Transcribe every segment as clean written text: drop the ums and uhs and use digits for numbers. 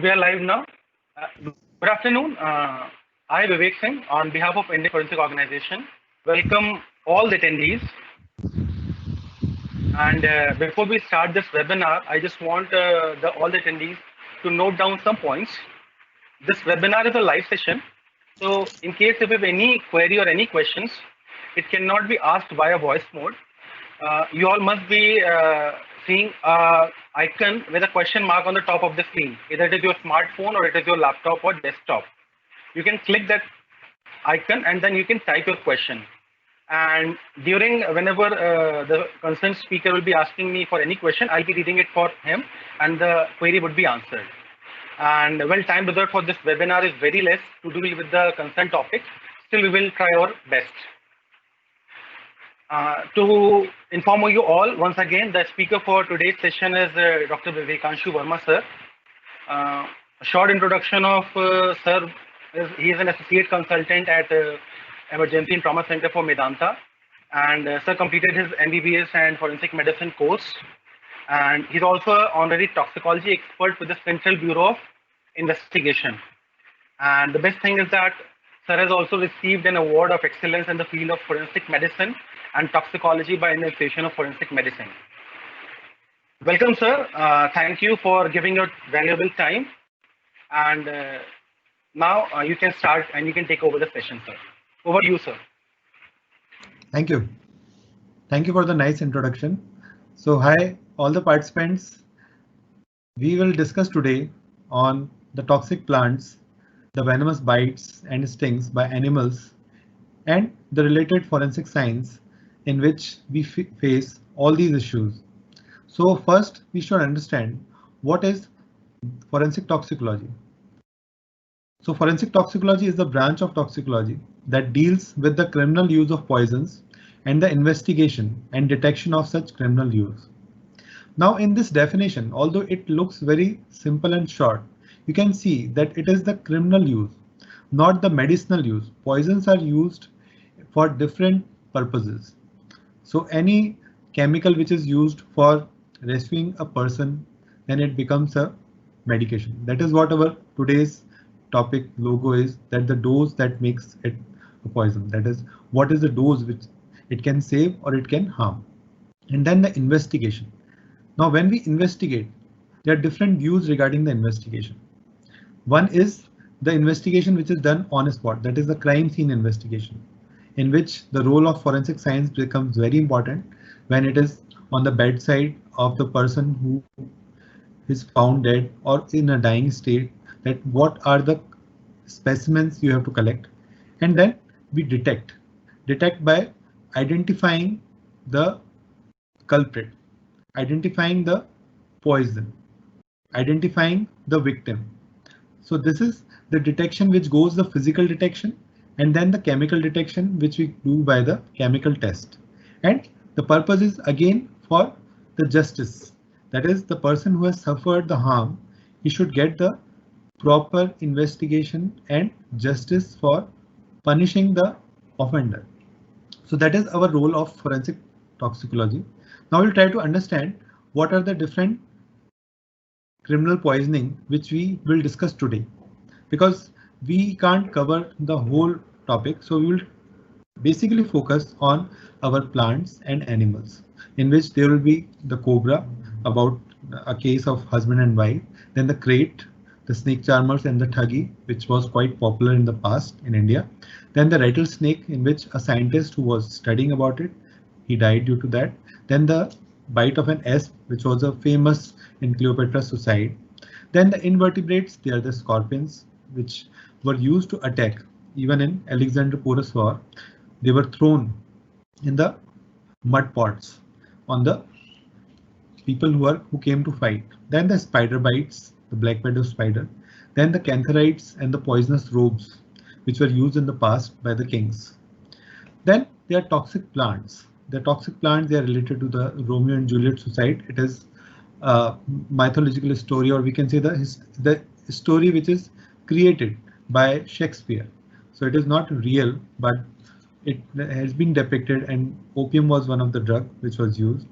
We are live now. Good afternoon. I, Vivek Singh, on behalf of Indian Forensic Organization, welcome all the attendees. And before we start this webinar, I just want all the attendees to note down some points. This webinar is a live session. So in case if you have any query or any questions, it cannot be asked via voice mode. You all must be seeing a icon with a question mark on the top of the screen. Either it is your smartphone or it is your laptop or desktop. You can click that icon and then you can type your question. And whenever the concerned speaker will be asking me for any question, I'll be reading it for him and the query would be answered. And well, time reserved for this webinar is very less to deal with the concerned topic. Still, we will try our best. To inform you all, once again, the speaker for today's session is Dr. Vivekanshu Verma, sir. A short introduction of sir. He is an associate consultant at Emergency and Trauma Center for Medanta. And sir completed his MBBS and forensic medicine course. And he's also an honorary toxicology expert with the Central Bureau of Investigation. And the best thing is that sir has also received an award of excellence in the field of forensic medicine and toxicology by Indian Association of Forensic Medicine. Welcome, sir. Thank you for giving your valuable time. And now you can start and you can take over the session, sir. Over to you, sir. Thank you. Thank you for the nice introduction. So hi, all the participants. We will discuss today on the toxic plants, the venomous bites and stings by animals, and the related forensic science in which we face all these issues. So first, we should understand what is forensic toxicology. So forensic toxicology is the branch of toxicology that deals with the criminal use of poisons and the investigation and detection of such criminal use. Now in this definition, although it looks very simple and short, you can see that it is the criminal use, not the medicinal use. Poisons are used for different purposes. So any chemical which is used for rescuing a person, then it becomes a medication. That is what our today's topic logo is, that the dose that makes it a poison. That is, what is the dose which it can save or it can harm. And then the investigation. Now when we investigate, there are different views regarding the investigation. One is the investigation which is done on a spot, that is the crime scene investigation, in which the role of forensic science becomes very important when it is on the bedside of the person who is found dead or in a dying state, that what are the specimens you have to collect. And then we detect by identifying the culprit, identifying the poison, identifying the victim. So this is the detection which goes the physical detection, and then the chemical detection which we do by the chemical test. And the purpose is again for the justice. That is, the person who has suffered the harm, he should get the proper investigation and justice for punishing the offender. So that is our role of forensic toxicology. Now we'll try to understand what are the different criminal poisoning which we will discuss today, because we can't cover the whole topic. So we will basically focus on our plants and animals, in which there will be the cobra, about a case of husband and wife, then the crate, the snake charmers and the thuggy, which was quite popular in the past in India, then the rattlesnake, in which a scientist who was studying about it, he died due to that, then the bite of an asp, which was a famous in Cleopatra's suicide, then the invertebrates, they are the scorpions, which were used to attack. Even in Alexander Porus war, they were thrown in the mud pots on the people who came to fight. Then the spider bites, the black widow spider, then the cantharides and the poisonous robes, which were used in the past by the kings. Then there are toxic plants. The toxic plants, they are related to the Romeo and Juliet suicide. It is a mythological story, or we can say the story which is created by Shakespeare. So it is not real, but it has been depicted, and opium was one of the drugs which was used.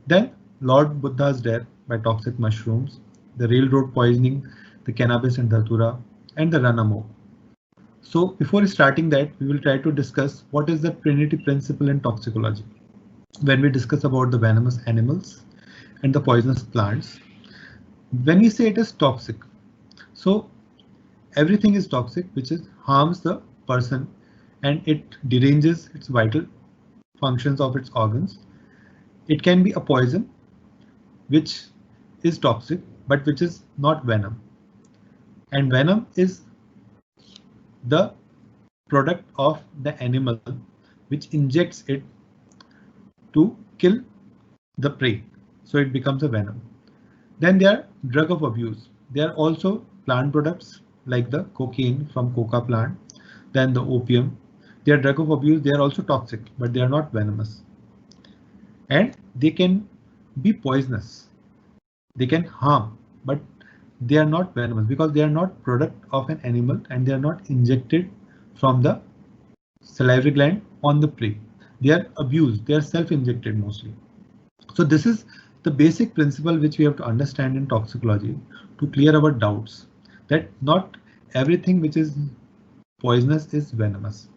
Then Lord Buddha's death by toxic mushrooms, the railroad poisoning the cannabis and datura, and the ranamo. So before starting that, we will try to discuss what is the Trinity principle in toxicology. When we discuss about the venomous animals and the poisonous plants, when we say it is toxic, so everything is toxic which is harms the person and it deranges its vital functions of its organs. It can be a poison which is toxic but which is not venom, and venom is the product of the animal which injects it to kill the prey, so it becomes a venom. Then there are drug of abuse. There are also plant products like the cocaine from coca plant, then the opium. They are drug of abuse. They are also toxic, but they are not venomous. And they can be poisonous. They can harm, but they are not venomous because they are not product of an animal and they are not injected from the salivary gland on the prey. They are abused. They are self-injected mostly. So this is the basic principle which we have to understand in toxicology to clear our doubts that not everything which is poisonous is venomous.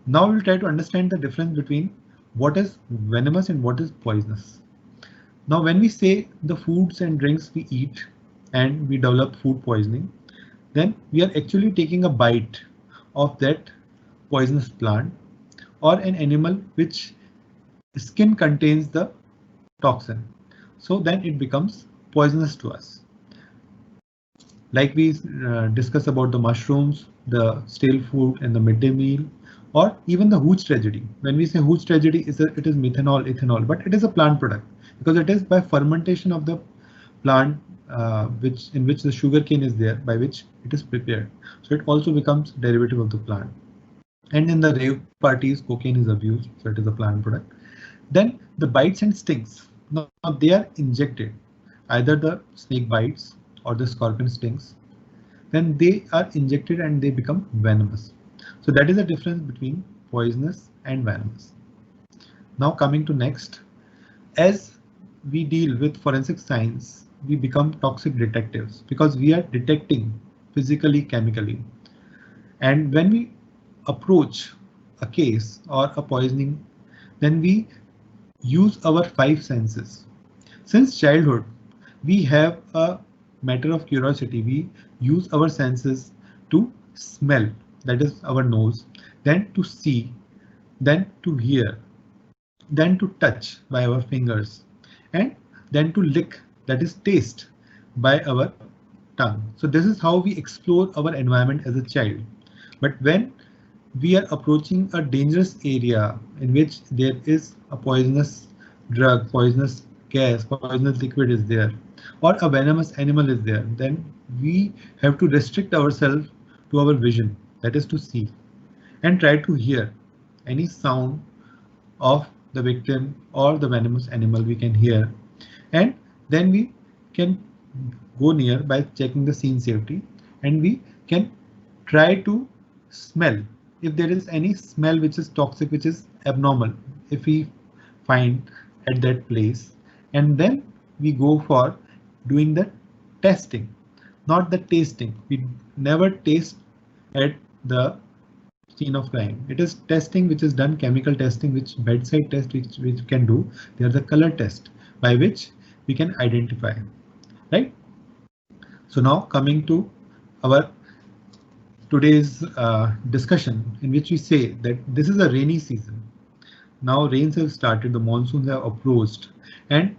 Now we'll try to understand the difference between what is venomous and what is poisonous. Now when we say the foods and drinks we eat and we develop food poisoning, then we are actually taking a bite of that poisonous plant or an animal which skin contains the toxin. So then it becomes poisonous to us. Like we discuss about the mushrooms, the stale food and the midday meal, or even the hooch tragedy. When we say hooch tragedy, it is methanol, ethanol, but it is a plant product because it is by fermentation of the plant in which the sugar cane is there, by which it is prepared. So it also becomes derivative of the plant. And in the rave parties, cocaine is abused, so it is a plant product. Then the bites and stings. Now they are injected, either the snake bites or the scorpion stings. Then they are injected and they become venomous. So that is the difference between poisonous and venomous. Now coming to next, as we deal with forensic science, we become toxic detectives because we are detecting physically, chemically. And when we approach a case or a poisoning, then we use our five senses. Since childhood, we have a matter of curiosity. We use our senses to smell, that is our nose, then to see, then to hear, then to touch by our fingers, and then to lick, that is taste, by our tongue. So this is how we explore our environment as a child. But when we are approaching a dangerous area in which there is a poisonous drug, poisonous gas, poisonous liquid is there, or a venomous animal is there, then we have to restrict ourselves to our vision, that is to see, and try to hear any sound of the victim or the venomous animal we can hear, and then we can go near by checking the scene safety, and we can try to smell if there is any smell which is toxic, which is abnormal, if we find at that place, and then we go for doing the testing, not the tasting. We never taste at the scene of crime. It is testing which is done, chemical testing, which bedside test which we can do. They are the color test by which we can identify, right? So now coming to our today's discussion, in which we say that this is a rainy season. Now rains have started, the monsoons have approached, and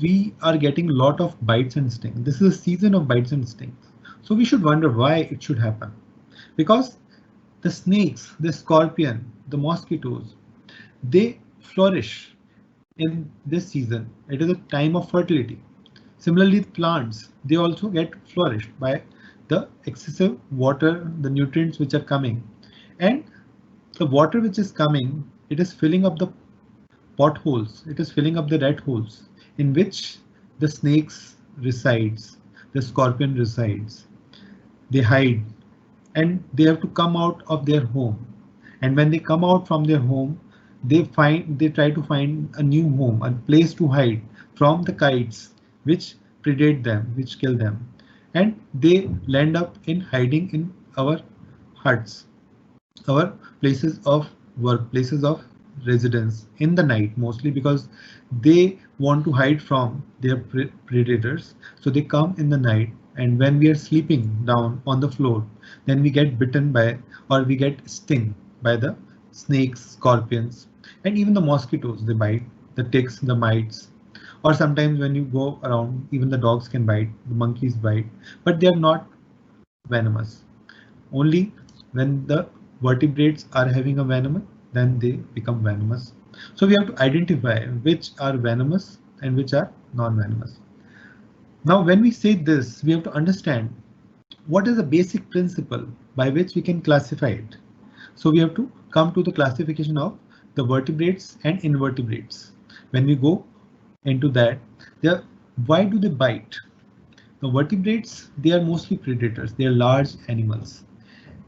we are getting a lot of bites and stings. This is a season of bites and stings. So we should wonder why it should happen. Because the snakes, the scorpion, the mosquitoes, they flourish in this season. It is a time of fertility. Similarly, plants, they also get flourished by the excessive water, the nutrients which are coming, and the water which is coming, it is filling up the potholes, it is filling up the rat holes in which the snakes resides, the scorpion resides. They hide and they have to come out of their home. And when they come out from their home, they try to find a new home, a place to hide from the kites which predate them, which kill them. and they land up in hiding in our huts, our places of work, places of residence in the night, mostly because they want to hide from their predators. So they come in the night, and when we are sleeping down on the floor, then we get bitten by, or we get sting by the snakes, scorpions, and even the mosquitoes. They bite, the ticks, the mites, or sometimes when you go around, even the dogs can bite, the monkeys bite, but they are not venomous. Only when the vertebrates are having a venom, then they become venomous. So we have to identify which are venomous and which are non-venomous. Now, when we say this, we have to understand what is the basic principle by which we can classify it. So we have to come to the classification of the vertebrates and invertebrates. When we go into that, why do they bite? The vertebrates, they are mostly predators. They are large animals.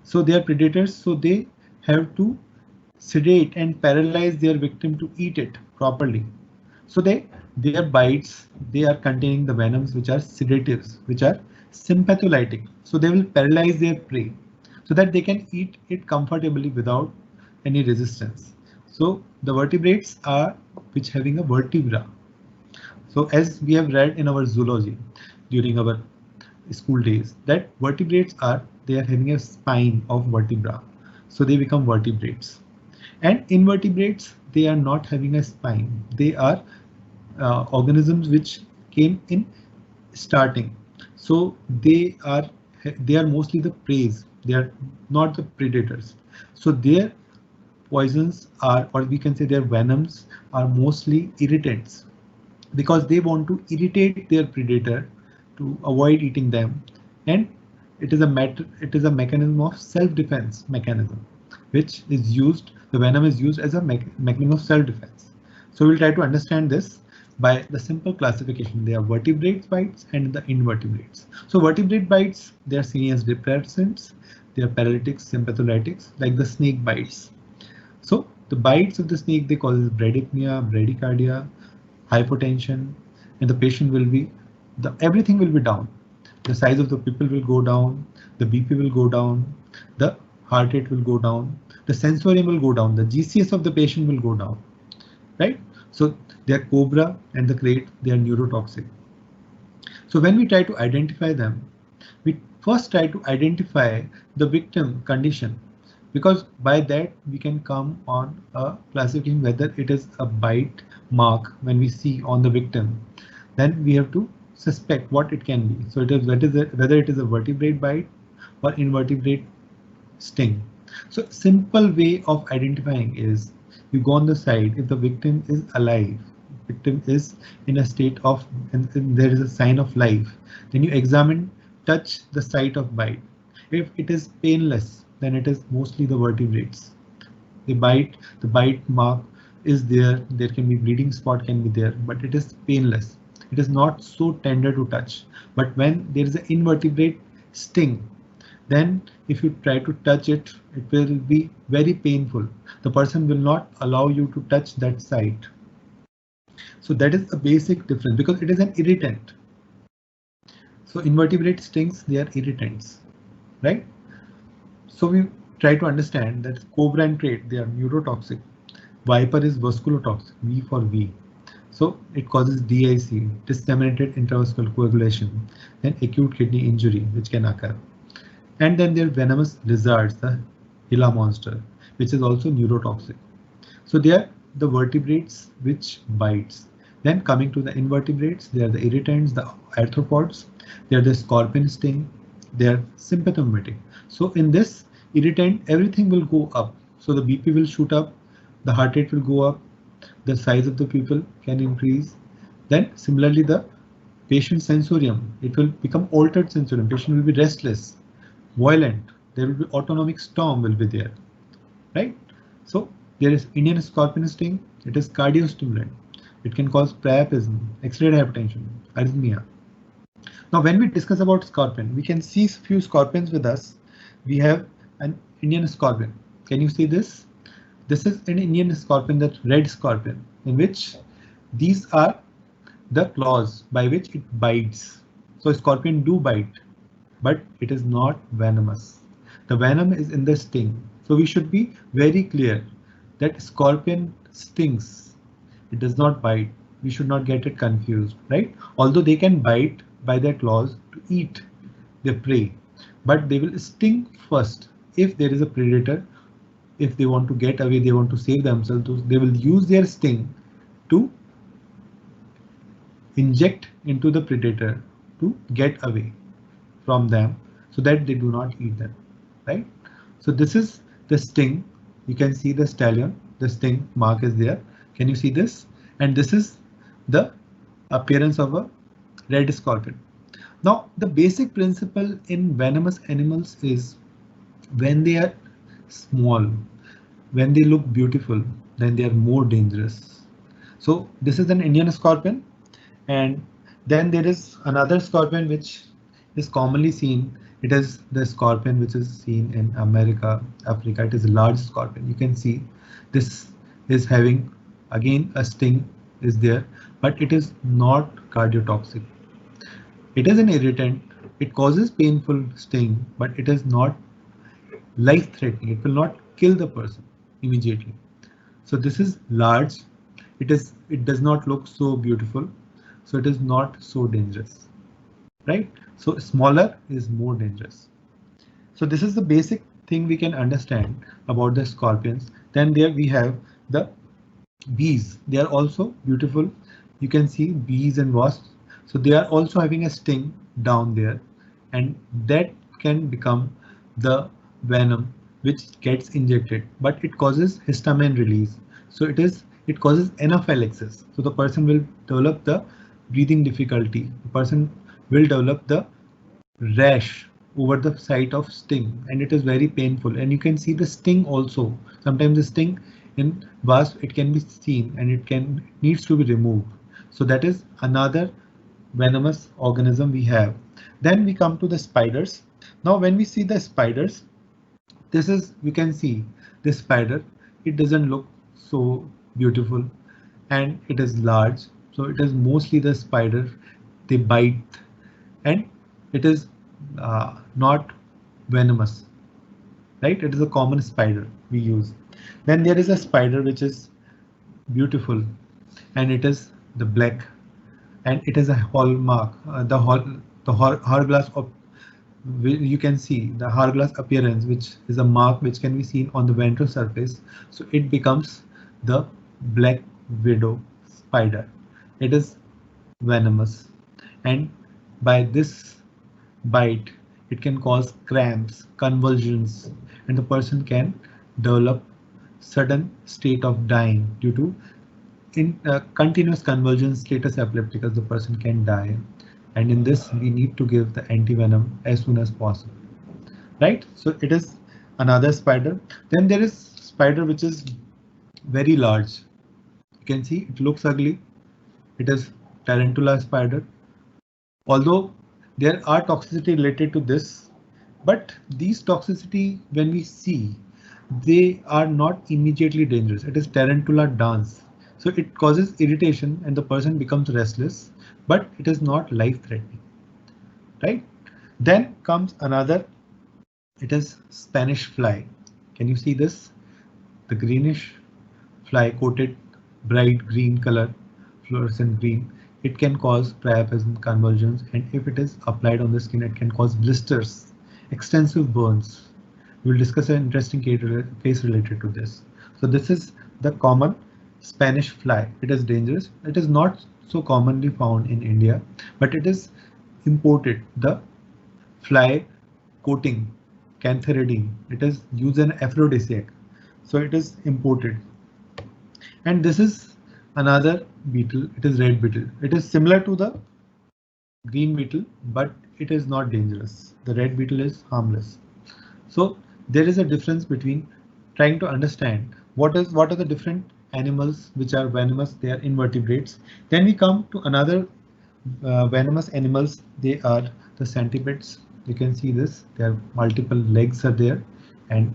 So they are predators, so they have to sedate and paralyze their victim to eat it properly. So their bites, they are containing the venoms which are sedatives, which are sympatholytic. So they will paralyze their prey so that they can eat it comfortably without any resistance. So the vertebrates are which having a vertebra. So as we have read in our zoology during our school days, that vertebrates are, they are having a spine of vertebra, so they become vertebrates. And invertebrates, they are not having a spine. They are organisms which came in starting, so they are mostly the prey. They are not the predators. So their poisons are, or we can say their venoms are mostly irritants, because they want to irritate their predator to avoid eating them, and it is a mechanism of self-defense mechanism, which is used. The venom is used as a mechanism of self-defense. So we'll try to understand this by the simple classification. They are vertebrate bites and the invertebrates. So vertebrate bites, they are seen as depressants. They are paralytics, sympatholytics, like the snake bites. So the bites of the snake, they cause bradypnea, bradycardia, hypotension, and the patient will be, everything will be down. The size of the pupil will go down, the BP will go down, the heart rate will go down, the sensorium will go down, the GCS of the patient will go down, right? So they are cobra and the crate, they are neurotoxic. So when we try to identify them, we first try to identify the victim condition, because by that we can come on a classification whether it is a bite mark. When we see on the victim, then we have to suspect what it can be. So it is whether it is a vertebrate bite or invertebrate sting. So simple way of identifying is, you go on the side, if the victim is alive, victim is in a state of, and there is a sign of life, then you examine, touch the site of bite. If it is painless, then it is mostly the vertebrates. The bite mark is there. There can be bleeding spot can be there, but it is painless. It is not so tender to touch. But when there is an invertebrate sting, then if you try to touch it, it will be very painful. The person will not allow you to touch that site. So that is a basic difference, because it is an irritant. So invertebrate stings, they are irritants, right? So we try to understand that cobra and crate, they are neurotoxic. Viper is vasculotoxic, V for V. So it causes DIC, disseminated intravascular coagulation, then acute kidney injury, which can occur. And then there are venomous lizards, the Gila monster, which is also neurotoxic. So they are the vertebrates which bites. Then coming to the invertebrates, they are the irritants, the arthropods, they are the scorpion sting, they are sympathomimetic. So in this irritant, everything will go up. So the BP will shoot up, the heart rate will go up, the size of the pupil can increase. Then similarly, the patient sensorium, it will become altered sensorium. Patient will be restless, violent. There will be autonomic storm will be there, right? So there is Indian scorpion sting. It is cardiostimulant. It can cause priapism, accelerated hypertension, arrhythmia. Now, when we discuss about scorpion, we can see few scorpions with us. We have an Indian scorpion. Can you see this? This is an Indian scorpion, that red scorpion, in which these are the claws by which it bites. So scorpion do bite. but it is not venomous. The venom is in the sting. So we should be very clear that scorpion stings. It does not bite. We should not get it confused, right? Although they can bite by their claws to eat their prey, but they will sting first. If there is a predator, if they want to get away, they want to save themselves, they will use their sting to inject into the predator to get away from them so that they do not eat them, right? So this is the sting. You can see the stallion, the sting mark is there. Can you see this? And this is the appearance of a red scorpion. Now, the basic principle in venomous animals is when they are small, when they look beautiful, then they are more dangerous. So this is an Indian scorpion, and then there is another scorpion which is commonly seen. It is the scorpion which is seen in America, Africa. It is a large scorpion. You can see this is having again a sting is there, but it is not cardiotoxic. It is an irritant. It causes painful sting, but it is not life-threatening. It will not kill the person immediately. So this is large. It does not look so beautiful. So it is not so dangerous, right? So smaller is more dangerous. So this is the basic thing we can understand about the scorpions. Then there we have the bees. They are also beautiful. You can see bees and wasps. So they are also having a sting down there, and that can become the venom which gets injected, but it causes histamine release. So it causes anaphylaxis. So the person will develop the breathing difficulty. The person will develop the rash over the site of sting, and it is very painful. And you can see the sting also. Sometimes the sting in wasp, it can be seen, and needs to be removed. So that is another venomous organism we have. Then we come to the spiders. Now when we see the spiders, we can see this spider. It doesn't look so beautiful, and it is large. So it is mostly the spider. They bite, and it is not venomous, right? It is a common spider we use. Then there is a spider which is beautiful, and it is the black, and it is a hallmark. The hourglass of, you can see the hourglass appearance, which is a mark which can be seen on the ventral surface. So it becomes the black widow spider. It is venomous, and by this bite, it can cause cramps, convulsions, and the person can develop sudden state of dying due to continuous convulsions, status epilepticus. The person can die, and in this we need to give the antivenom as soon as possible, right? So it is another spider. Then there is spider which is very large. You can see it looks ugly. It is tarantula spider. Although there are toxicity related to this, but these toxicity, when we see, they are not immediately dangerous. It is tarantula dance. So it causes irritation and the person becomes restless, but it is not life threatening, right? Then comes another, it is Spanish fly. Can you see this? The greenish fly coated bright green color, fluorescent green. It can cause priapism, convulsions, and if it is applied on the skin, it can cause blisters, extensive burns. We will discuss an interesting case related to this. So this is the common Spanish fly. It is dangerous. It is not so commonly found in India, but it is imported. The fly coating, cantharidin, it is used as an aphrodisiac. So it is imported. And this is another beetle. It is red beetle. It is similar to the green beetle, but it is not dangerous. The red beetle is harmless. So there is a difference between trying to understand what are the different animals which are venomous. They are invertebrates. Then we come to another venomous animals. They are the centipedes. You can see this. There are multiple legs are there, and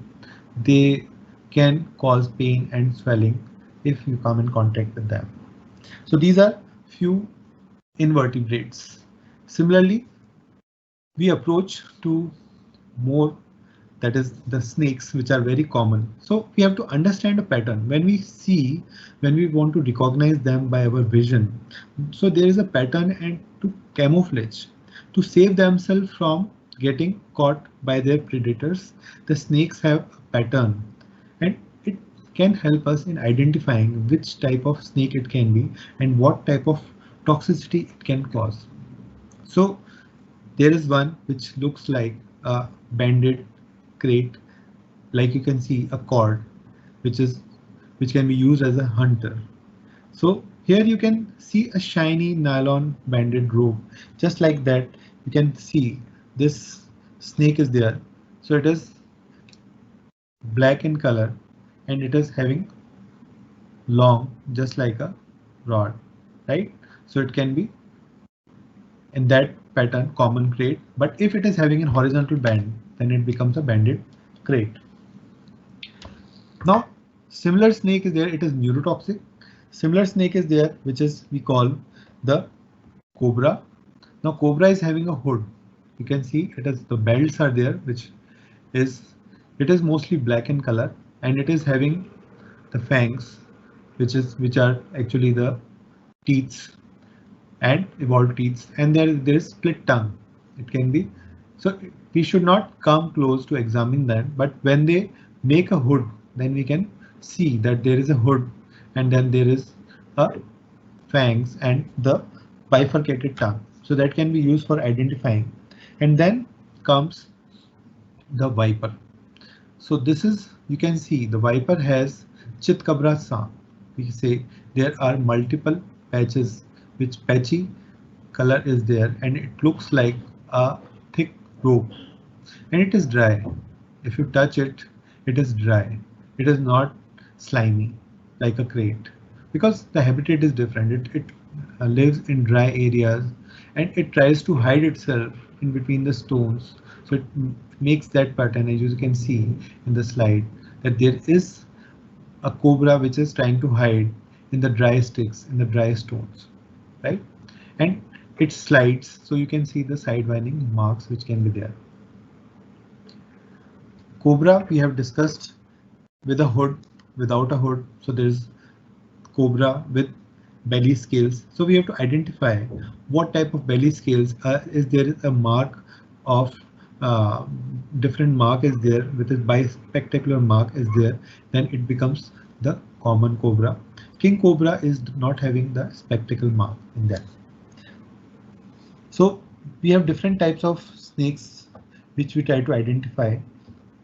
they can cause pain and swelling if you come in contact with them. So these are few invertebrates. Similarly, we approach to more, that is the snakes, which are very common. So we have to understand a pattern when we see, when we want to recognize them by our vision. So there is a pattern, and to camouflage, to save themselves from getting caught by their predators, the snakes have a pattern, and it can help us in identifying which type of snake it can be and what type of toxicity it can cause. So there is one which looks like a banded crate, like you can see a cord, which can be used as a hunter. So here you can see a shiny nylon banded rope, just like that. You can see this snake is there. So it is black in color, and it is having long, just like a rod, right? So it can be in that pattern common crate, but if it is having a horizontal band, then it becomes a banded crate. Now similar snake is there, it is neurotoxic. Similar snake is there, which is we call the cobra. Now cobra is having a hood. You can see it is, the belts are there, which is, it is mostly black in color, and it is having the fangs, which are actually the teeth and evolved teeth, and there is split tongue. It can be, so we should not come close to examine that, but when they make a hood, then we can see that there is a hood, and then there is a fangs and the bifurcated tongue. So that can be used for identifying. And then comes the viper. So this is, you can see the viper has Chitkabra Sa. We say there are multiple patches, which patchy color is there, and it looks like a thick rope, and it is dry. If you touch it, it is dry. It is not slimy like a crate, because the habitat is different. It lives in dry areas, and it tries to hide itself in between the stones. So it makes that pattern, as you can see in the slide, that there is a cobra which is trying to hide in the dry sticks, in the dry stones, right? And it slides, so you can see the side winding marks which can be there. Cobra we have discussed with a hood, without a hood. So there's cobra with belly scales. So we have to identify what type of belly scales is there. A mark of different mark is there, with a bispectacular mark is there, then it becomes the common cobra. King cobra is not having the spectacle mark in that. So we have different types of snakes which we try to identify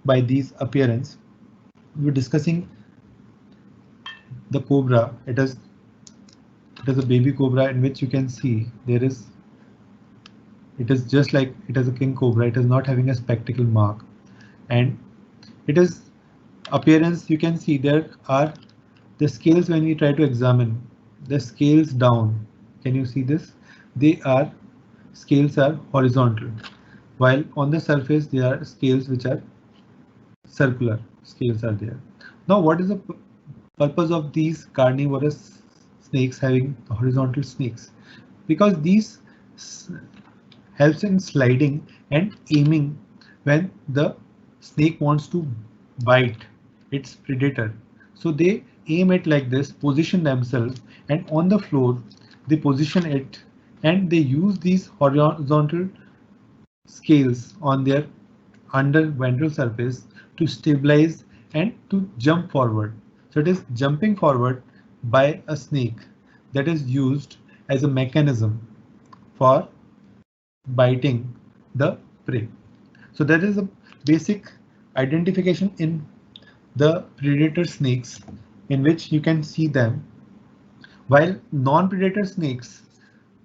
by these appearance. We're discussing the cobra. It is a baby cobra, in which you can see there is, it is just like it is a king cobra. It is not having a spectacle mark, and it is appearance. You can see there are the scales. When we try to examine the scales down, can you see this? Scales are horizontal, while on the surface there are scales which are circular. Scales are there. Now what is the purpose of these carnivorous snakes having horizontal snakes? Because these helps in sliding and aiming when the snake wants to bite its predator. So they aim it like this, position themselves, and on the floor they position it, and they use these horizontal scales on their under ventral surface to stabilize and to jump forward. So it is jumping forward by a snake that is used as a mechanism for biting the prey. So that is a basic identification in the predator snakes, in which you can see them. While non-predator snakes,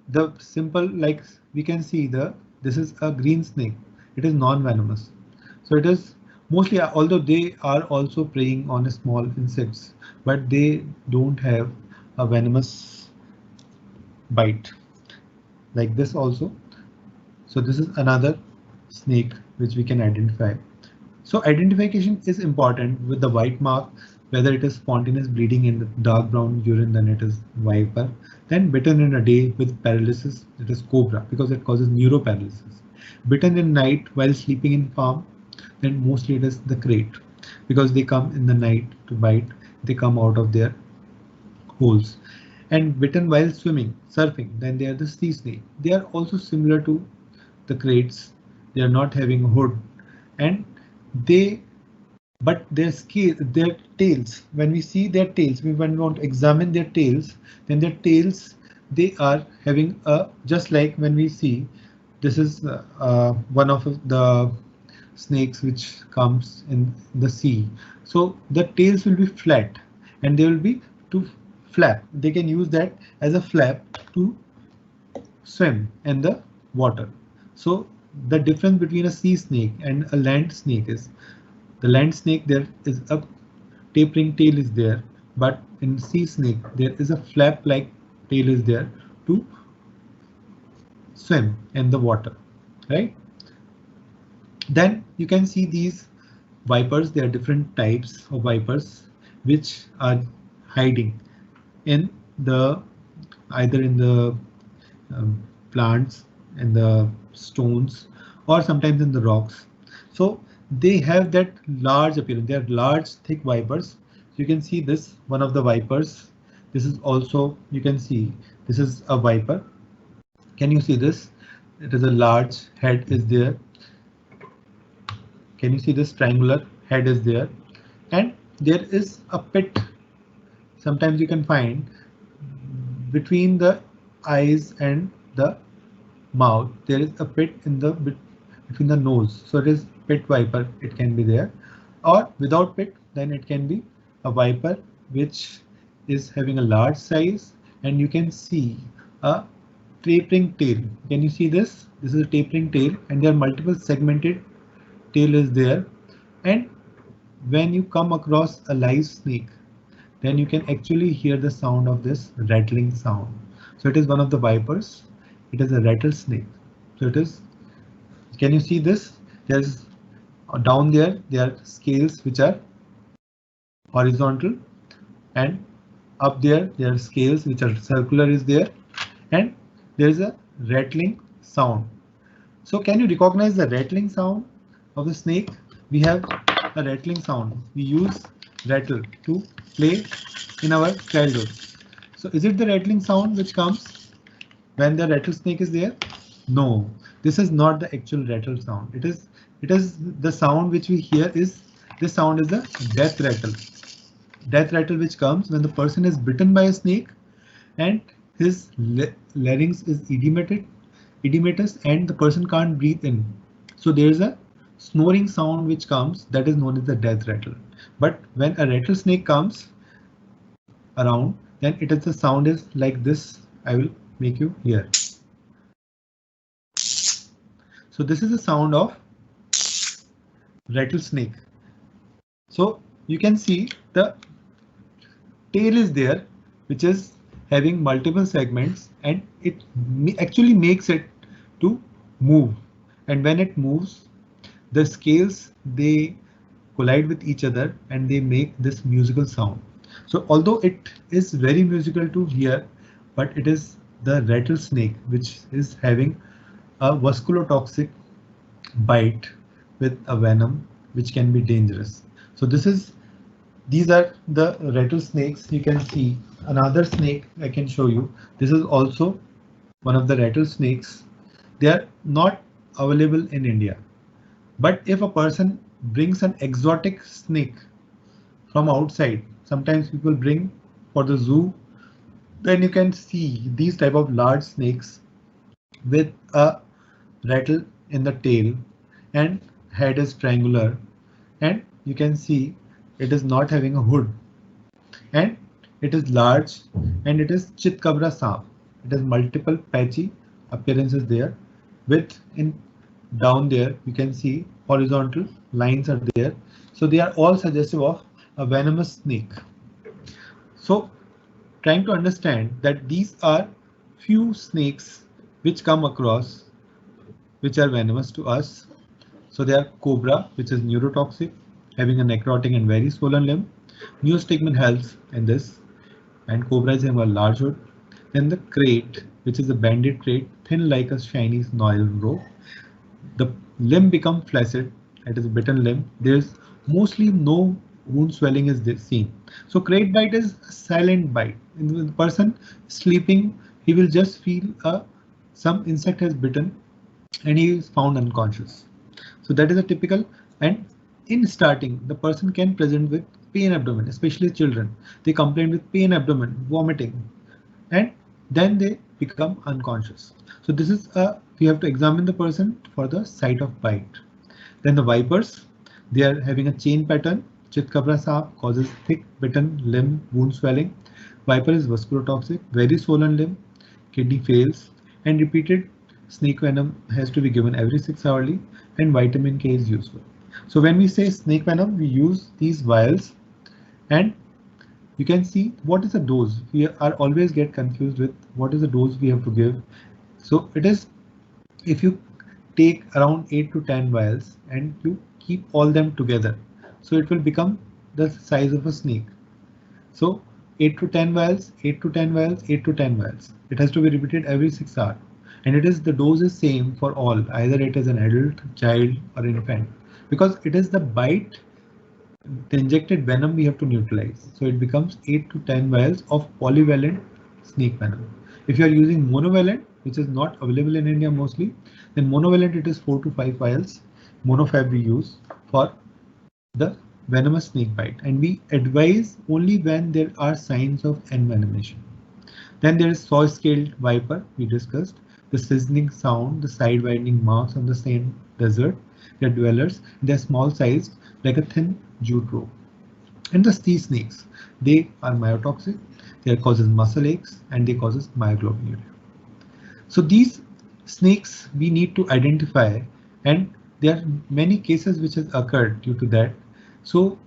the simple, like we can see this is a green snake. It is non-venomous. So it is mostly, although they are also preying on small insects, but they don't have a venomous bite like this also. So this is another snake which we can identify. So identification is important with the white mark, whether it is spontaneous bleeding in the dark brown urine, then it is viper. Then bitten in a day with paralysis, it is cobra, because it causes neuroparalysis. bitten in night while sleeping in farm, then mostly it is the krait, because they come in the night to bite. They come out of their holes. And bitten while swimming, surfing, then they are the sea snake. They are also similar to the kraits. They are not having a hood, and they but their scale, their tails, when we see their tails, when we want to examine their tails, then their tails, they are having a, just like when we see, this is one of the snakes which comes in the sea. So the tails will be flat and they will be to flap. They can use that as a flap to swim in the water. So the difference between a sea snake and a land snake is, the land snake, there is a tapering tail is there, but in sea snake there is a flap like tail is there to swim in the water, right? Then you can see these vipers. There are different types of vipers which are hiding in the, either in the plants and the stones, or sometimes in the rocks. So they have that large appearance. They are large, thick vipers. You can see this, one of the vipers. This is also, you can see, this is a viper. Can you see this? It is a large head is there. Can you see this triangular head is there? And there is a pit. Sometimes you can find between the eyes and the mouth, there is a pit in the between the nose. So it is pit viper. It can be there, or without pit, then it can be a viper which is having a large size, and you can see a tapering tail. Can you see this? This is a tapering tail, and there are multiple segmented tail is there. And when you come across a live snake, then you can actually hear the sound of this rattling sound. So it is one of the vipers. It is a rattlesnake. So it is, can you see this? There's down there are scales which are horizontal, and up there are scales which are circular is there, and there is a rattling sound. So can you recognize the rattling sound of the snake? We have a rattling sound. We use rattle to play in our childhood. So is it the rattling sound which comes when the rattlesnake is there? No, this is not the actual rattle sound. It is the sound which we hear is, this sound is a death rattle. Death rattle which comes when the person is bitten by a snake and his larynx is edematous and the person can't breathe in. So there is a snoring sound which comes, that is known as the death rattle. But when a rattlesnake comes around, then it is, the sound is like this. I will make you hear. So this is the sound of rattlesnake. So you can see the tail is there, which is having multiple segments, and it actually makes it to move. And when it moves, the scales, they collide with each other and they make this musical sound. So although it is very musical to hear, but it is the rattlesnake which is having a vasculotoxic bite with a venom which can be dangerous. So these are the rattlesnakes. You can see another snake I can show you. This is also one of the rattlesnakes. They are not available in India. But if a person brings an exotic snake from outside, sometimes people bring for the zoo, then you can see these type of large snakes with a rattle in the tail, and head is triangular, and you can see it is not having a hood, and it is large, and it is chitkabra samp. It has multiple patchy appearances there. With in down there you can see horizontal lines are there. So they are all suggestive of a venomous snake. So trying to understand that these are few snakes which come across which are venomous to us. So they are cobra, which is neurotoxic, having a necrotic and very swollen limb. Neostigmin helps in this, and cobra is having a large hood. Then the krait, which is a banded krait, thin like a shiny noil rope. The limb become flaccid, that is bitten limb. There's mostly no wound swelling is seen. So crate bite is a silent bite. In the person sleeping, he will just feel some insect has bitten and he is found unconscious. So that is a typical, and in starting, the person can present with pain abdomen, especially children. They complain with pain abdomen, vomiting, and then they become unconscious. So this is we have to examine the person for the site of bite. Then the vipers, they are having a chain pattern. Chitkabra saap causes thick bitten limb wound swelling. Viper is vasculotoxic, very swollen limb, kidney fails, and repeated snake venom has to be given every 6 hourly, and vitamin K is useful. So when we say snake venom, we use these vials, and you can see what is the dose. We are always get confused with what is the dose we have to give. So it is, if you take around 8 to 10 vials and you keep all them together, so it will become the size of a snake. So 8 to 10 vials, 8 to 10 vials, 8 to 10 vials. It has to be repeated every 6 hours. And it is the dose is same for all, either it is an adult, child or infant, because it is the bite, the injected venom we have to neutralize. So it becomes 8 to 10 vials of polyvalent snake venom. If you are using monovalent, which is not available in India mostly, then monovalent it is 4 to 5 vials. Monofab we use for the venomous snake bite, and we advise only when there are signs of envenomation. Then there is saw-scaled viper we discussed, the sizzling sound, the side-winding marks on the same desert. They are dwellers, they are small sized like a thin jute rope. And the sea snakes, they are myotoxic, they causes muscle aches and they causes myoglobinuria. So these snakes we need to identify, and there are many cases which has occurred due to that. So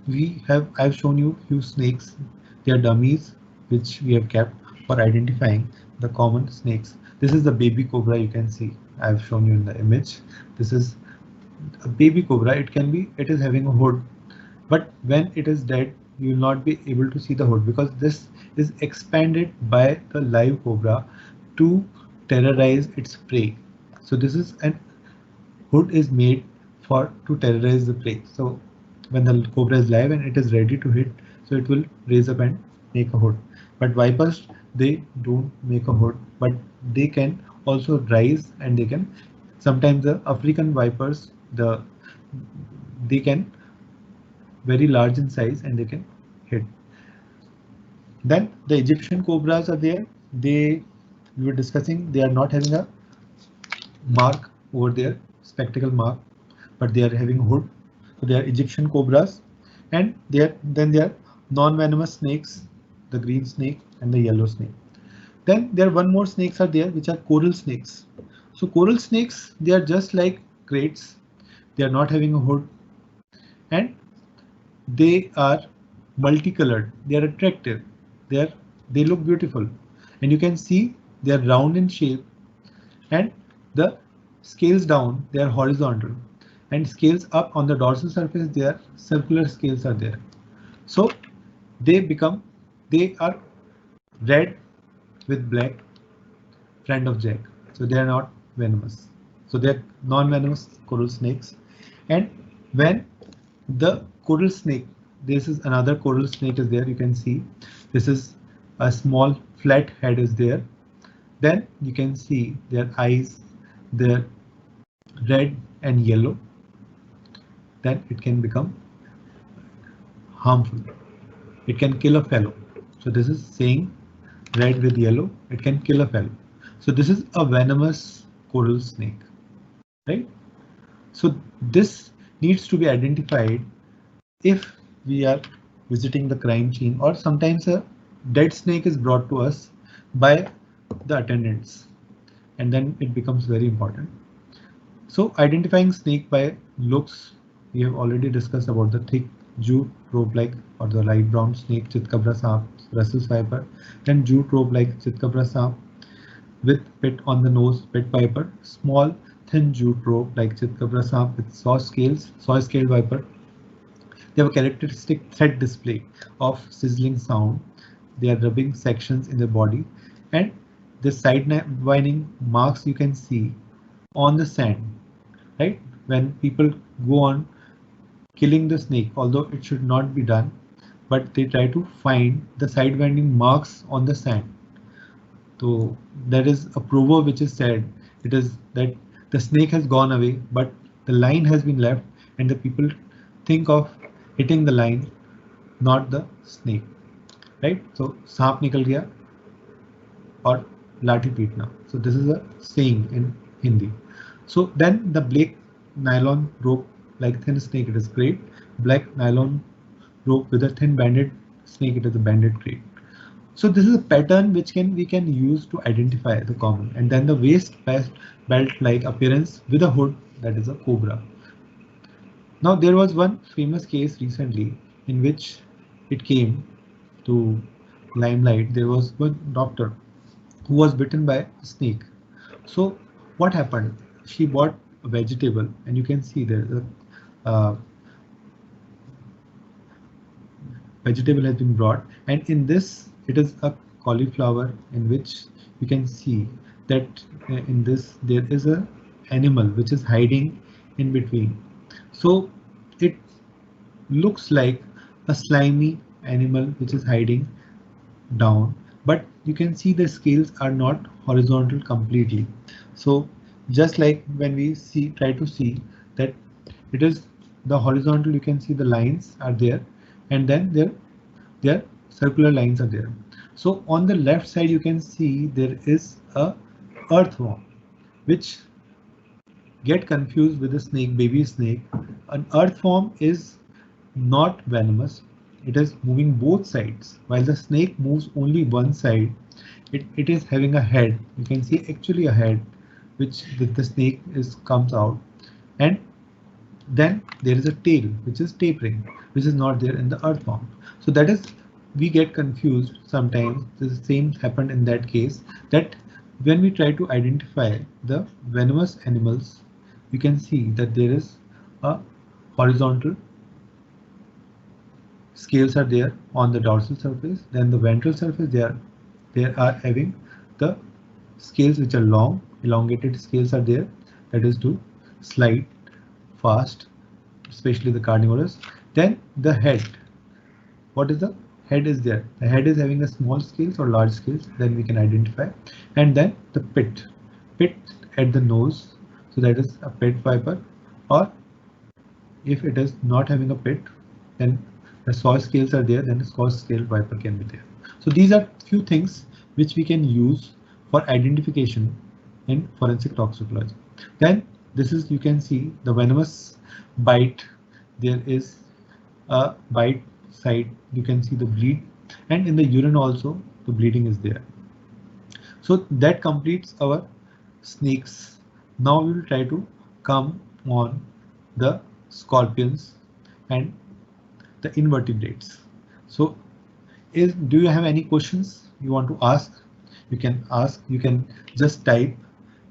I've shown you few snakes, they are dummies which we have kept for identifying the common snakes. This is the baby cobra, you can see, I've shown you in the image. This is a baby cobra, it is having a hood, but when it is dead, you will not be able to see the hood because this is expanded by the live cobra to terrorize its prey. So this is an hood is made to terrorize the prey. So when the cobra is live and it is ready to hit, so it will raise up and make a hood. But vipers, they don't make a hood, but they can also rise, and they can sometimes the African vipers, they can very large in size and they can hit. Then the Egyptian cobras are there. We were discussing, they are not having a mark over there, spectacle mark, but they are having a hood. So they are Egyptian cobras, and then they are non-venomous snakes, the green snake and the yellow snake. Then there are one more snakes are there, which are coral snakes. So coral snakes, they are just like crates. They are not having a hood, and they are multicolored. They are attractive. They look beautiful, and you can see they are round in shape, and the scales down, they are horizontal, and scales up on the dorsal surface, they are circular scales are there. So they are red with black, friend of jack. So they are not venomous. So they are non-venomous coral snakes. And when the coral snake, this is another coral snake is there, you can see this is a small flat head is there. Then you can see their eyes, they're red and yellow. Then it can become harmful. It can kill a fellow. So this is saying red with yellow, it can kill a fellow. So this is a venomous coral snake, right? So this needs to be identified if we are visiting the crime scene, or sometimes a dead snake is brought to us by the attendants, and then it becomes very important. So identifying snake by looks, we have already discussed about the thick jute rope-like or the light brown snake, Chitkabra saap, Russell's viper, then jute rope-like Chitkabra saap with pit on the nose, pit viper, small thin jute rope like Chitkabra saap with saw-scaled viper. They have a characteristic thread display of sizzling sound. They are rubbing sections in the body, and the side winding marks you can see on the sand. right? When people go on killing the snake, although it should not be done, but they try to find the side winding marks on the sand. So there is a proverb which is said, it is that the snake has gone away, but the line has been left, and the people think of hitting the line, not the snake, right? So सांप निकल गया और लाठी पीटना. So this is a saying in Hindi. So then the black nylon rope like thin snake, it is great. Black nylon rope with a thin banded snake, it is a banded crate. So this is a pattern which we can use to identify the common. And then the waist belt like appearance with a hood, that is a cobra. Now there was one famous case recently in which it came to limelight. There was one doctor who was bitten by a snake. So what happened? She bought a vegetable, and you can see there the vegetable has been brought, and in this it is a cauliflower, in which you can see that in this there is a animal which is hiding in between. So it looks like a slimy animal which is hiding down, but you can see the scales are not horizontal completely. So just like when we try to see that it is the horizontal, you can see the lines are there, and then their circular lines are there. So on the left side you can see there is a earthworm which get confused with a snake, baby snake. An earthworm is not venomous. It is moving both sides, while the snake moves only one side. It is having a head. You can see actually a head, which the snake comes out, and then there is a tail which is tapering, which is not there in the earthworm. So that is, we get confused sometimes. The same happened in that case, that when we try to identify the venomous animals, you can see that there is a horizontal scales are there on the dorsal surface. Then the ventral surface, they are having the scales which are long, elongated scales are there, that is to slide fast, especially the carnivorous. Then the head, what is the head is there? The head is having a small scales or large scales, then we can identify. And then the pit at the nose, so that is a pit viper, or if it is not having a pit, then the saw scales are there, then the saw scale viper can be there. So these are few things which we can use for identification in forensic toxicology. Then this is, you can see the venomous bite. There is a bite side, you can see the bleed, and in the urine also the bleeding is there. So that completes our snakes. Now we will try to come on the scorpions and the invertebrates. So do you have any questions you want to ask? You can ask, you can just type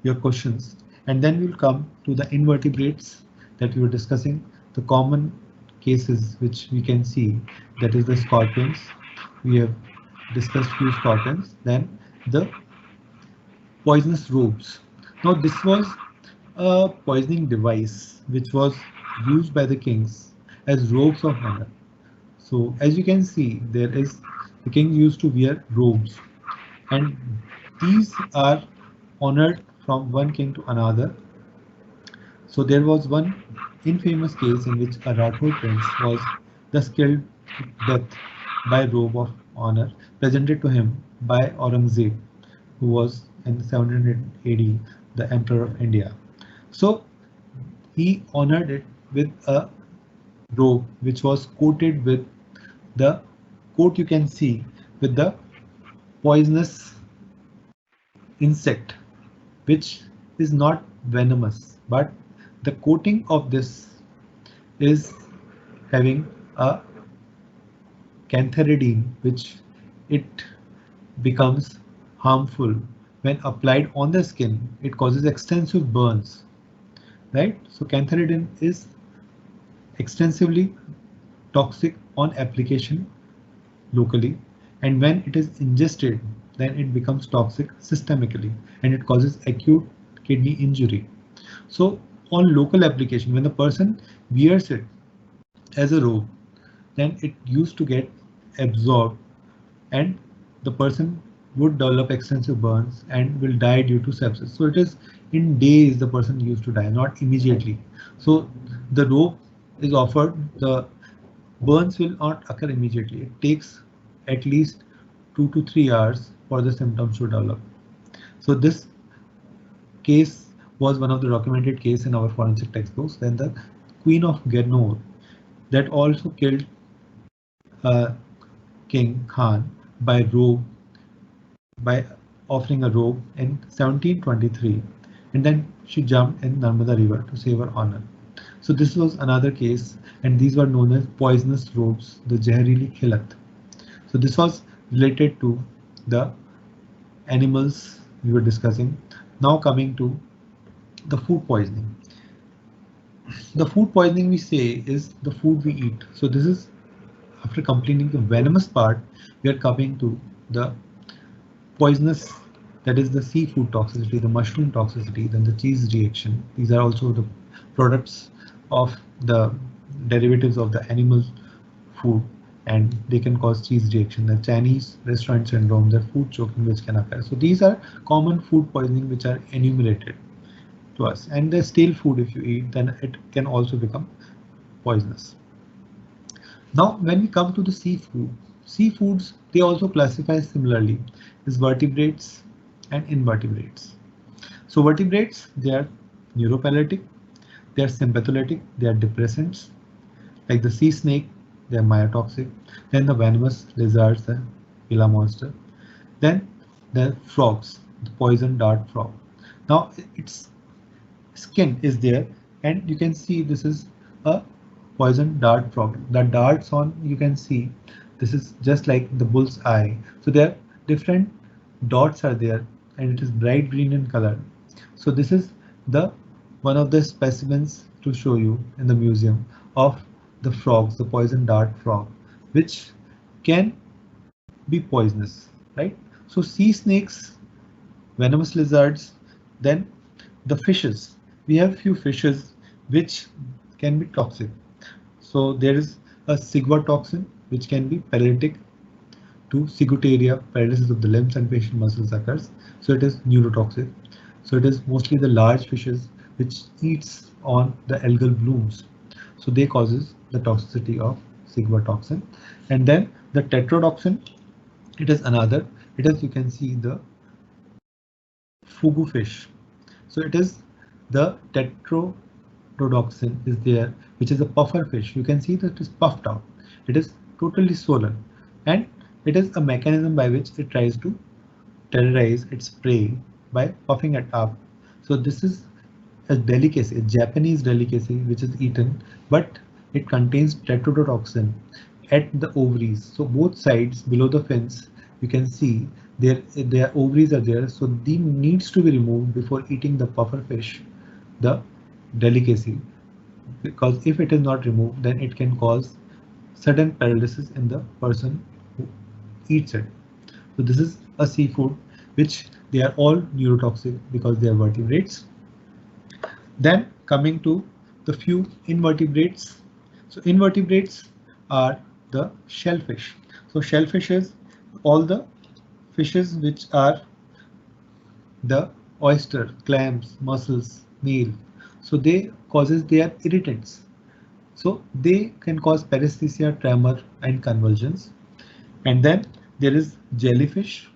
your questions, and then we'll come to the invertebrates that we were discussing, the common cases which we can see, that is the scorpions. We have discussed few scorpions. Then the poisonous robes. Now this was a poisoning device which was used by the kings as robes of honor. So as you can see, the king used to wear robes, and these are honored from one king to another. So there was one infamous case in which a Rathod prince was thus killed to death by robe of honor presented to him by Aurangzeb, who was in 700 AD the emperor of India. So he honored it with a robe which was coated with the coat, you can see, with the poisonous insect, which is not venomous, but the coating of this is having a cantharidin, which it becomes harmful when applied on the skin. It causes extensive burns, right? So cantharidin is extensively toxic on application locally, and when it is ingested, then it becomes toxic systemically, and it causes acute kidney injury. So on local application, when the person wears it as a robe, then it used to get absorbed and the person would develop extensive burns and will die due to sepsis. So it is in days the person used to die, not immediately. So the rope is offered, the burns will not occur immediately. It takes at least 2 to 3 hours for the symptoms to develop. So this case was one of the documented case in our forensic textbooks. Then the Queen of Gernor that also killed King Khan by robe by offering a robe in 1723, and then she jumped in Narmada River to save her honor. So this was another case, and these were known as poisonous robes, the Jahrili Khilat. So this was related to the animals we were discussing. Now coming to the food poisoning. The food poisoning we say is the food we eat. So this is after completing the venomous part, we are coming to the poisonous, that is the seafood toxicity, the mushroom toxicity, then the cheese reaction. These are also the products of the derivatives of the animal food, and they can cause cheese reaction. The Chinese restaurant syndrome, the food choking which can occur. So these are common food poisoning which are enumerated to us. And the stale food, if you eat, then it can also become poisonous. Now, when we come to the seafoods, they also classify similarly as vertebrates and invertebrates. So vertebrates, they are neuropaletic, they are sympatholytic, they are depressants, like the sea snake, they are myotoxic. Then the venomous lizards, the Gila monster. Then the frogs, the poison dart frog. Now its skin is there, and you can see this is a poison dart frog. The darts on, you can see this is just like the bull's eye. So there are different dots are there, and it is bright green in color. So this is the one of the specimens to show you in the museum of the frogs, the poison dart frog, which can be poisonous, right? So sea snakes, venomous lizards, then the fishes. We have few fishes which can be toxic. So there is a ciguatoxin which can be paralytic to ciguataria, paralysis of the limbs and facial muscles occurs. So it is neurotoxic. So it is mostly the large fishes which eats on the algal blooms. So they causes the toxicity of ciguatoxin. And then the tetrodotoxin, it is another. It is, you can see the fugu fish. So it is the tetrodotoxin is there, which is a puffer fish. You can see that it is puffed out. It is totally swollen, and it is a mechanism by which it tries to terrorize its prey by puffing it up. So this is a delicacy, a Japanese delicacy, which is eaten, but it contains tetrodotoxin at the ovaries. So both sides below the fins, you can see their ovaries are there. So they needs to be removed before eating the puffer fish, the delicacy, because if it is not removed, then it can cause sudden paralysis in the person who eats it. So this is a seafood which they are all neurotoxic because they are vertebrates. Then coming to the few invertebrates. So invertebrates are the shellfish. So shellfish is all the fishes which are the oyster, clams, mussels, snail. So they are irritants. So they can cause paresthesia, tremor, and convulsions. And then there is jellyfish.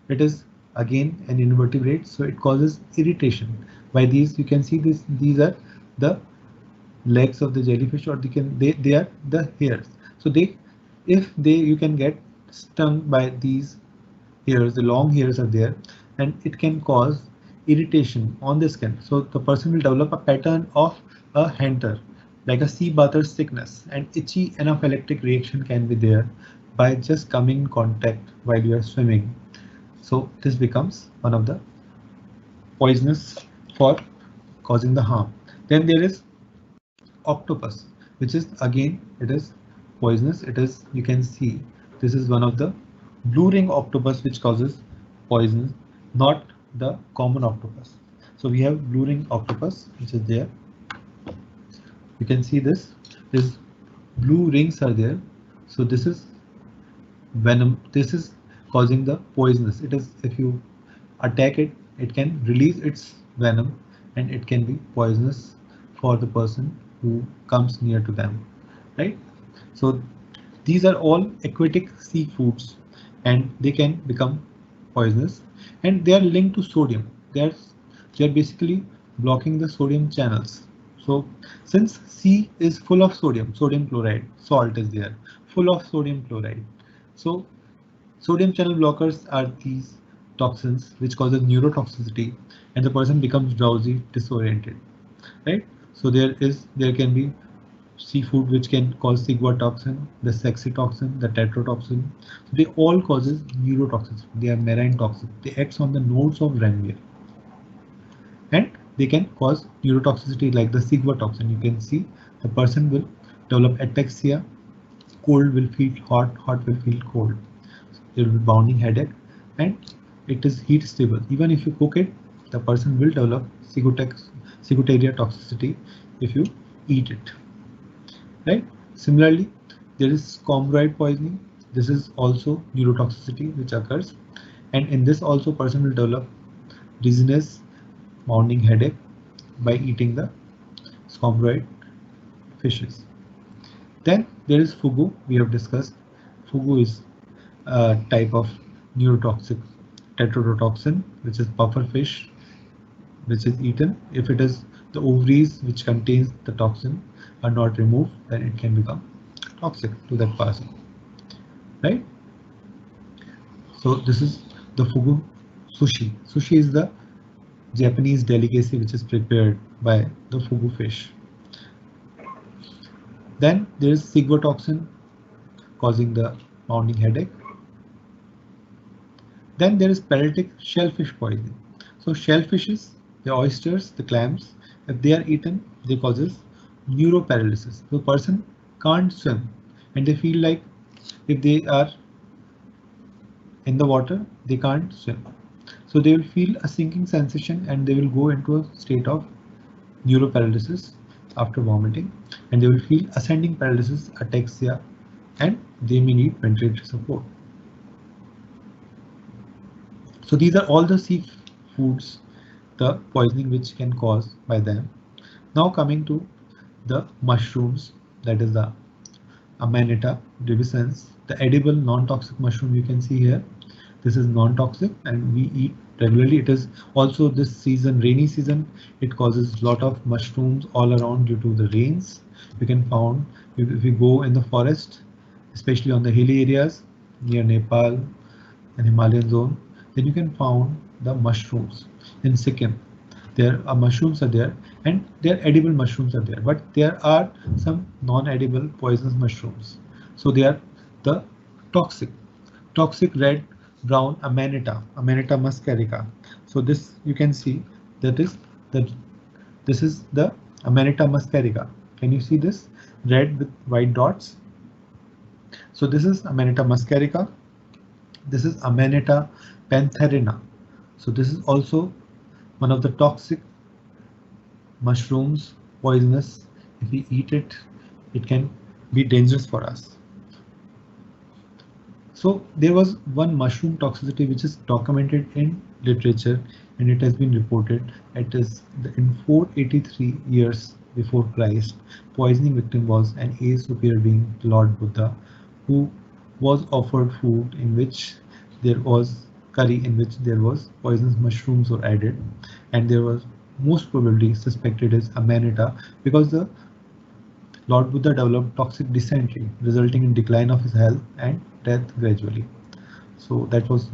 It is again an invertebrate, so it causes irritation. By these, you can see this. These are the legs of the jellyfish, or they are the hairs. So you can get stung by these hairs. The long hairs are there, and it can cause irritation on the skin. So the person will develop a pattern of a hunter, like a sea bather's sickness, and itchy anaphylactic reaction can be there by just coming in contact while you are swimming. So this becomes one of the poisonous for causing the harm. Then there is octopus, which is again, it is poisonous. It is, you can see this is one of the blue ring octopus which causes poison, not the common octopus. So we have blue ring octopus which is there. You can see this is blue rings are there. So this is venom. This is causing the poisonous. It is, if you attack it, it can release its venom and it can be poisonous for the person who comes near to them, right? So these are all aquatic seafoods and they can become poisonous, and they are linked to sodium. They are basically blocking the sodium channels. So since sea is full of sodium chloride, salt is there, full of sodium chloride. So sodium channel blockers are these toxins which causes neurotoxicity and the person becomes drowsy, disoriented, right? So there can be seafood which can cause ciguatoxin, the sexitoxin, the tetrotoxin. So they all causes neurotoxins. They are marine toxic. They act on the nodes of Ranvier, and they can cause neurotoxicity like the ciguatoxin. You can see the person will develop ataxia, cold will feel hot, hot will feel cold. There will be bounding headache, and it is heat stable. Even if you cook it, the person will develop ciguataria toxicity if you eat it. Right? Similarly, there is scombroid poisoning. This is also neurotoxicity which occurs, and in this also person will develop dizziness, morning headache by eating the scombroid fishes. Then there is fugu. We have discussed. Fugu is a type of neurotoxic tetrodotoxin, which is puffer fish, which is eaten. If it is the ovaries which contains the toxin are not removed, then it can become toxic to that person, right? So this is the fugu sushi. Sushi is the Japanese delicacy which is prepared by the fugu fish. Then there is ciguatoxin causing the pounding headache. Then there is paralytic shellfish poisoning. So shellfishes, the oysters, the clams, if they are eaten, they causes neuroparalysis. The person can't swim and they feel like if they are in the water, they can't swim. So they will feel a sinking sensation and they will go into a state of neuroparalysis after vomiting, and they will feel ascending paralysis, ataxia, and they may need ventilator support. So these are all the seafoods, the poisoning which can cause by them. Now coming to the mushrooms, that is the Amanita rubescens, the edible non-toxic mushroom you can see here. This is non-toxic and we eat regularly. It is also this season, rainy season, it causes lot of mushrooms all around due to the rains. You can find if you go in the forest, especially on the hilly areas near Nepal and Himalayan zone, then you can find the mushrooms in Sikkim. There are mushrooms are there and there edible mushrooms are there, but there are some non-edible poisonous mushrooms. So they are the toxic red brown Amanita muscarica. So this you can see that is this is the Amanita muscarica. Can you see this red with white dots? So this is Amanita muscarica. This is Amanita pantherina. So this is also one of the toxic mushrooms, poisonous. If we eat it, it can be dangerous for us. So there was one mushroom toxicity which is documented in literature and it has been reported. It is in 483 years before Christ, poisoning victim was an age superior being, Lord Buddha, who was offered food in which there was curry in which there was poisonous mushrooms were added, and there was most probably suspected as Amanita because the Lord Buddha developed toxic dysentery, resulting in decline of his health and death gradually. So that was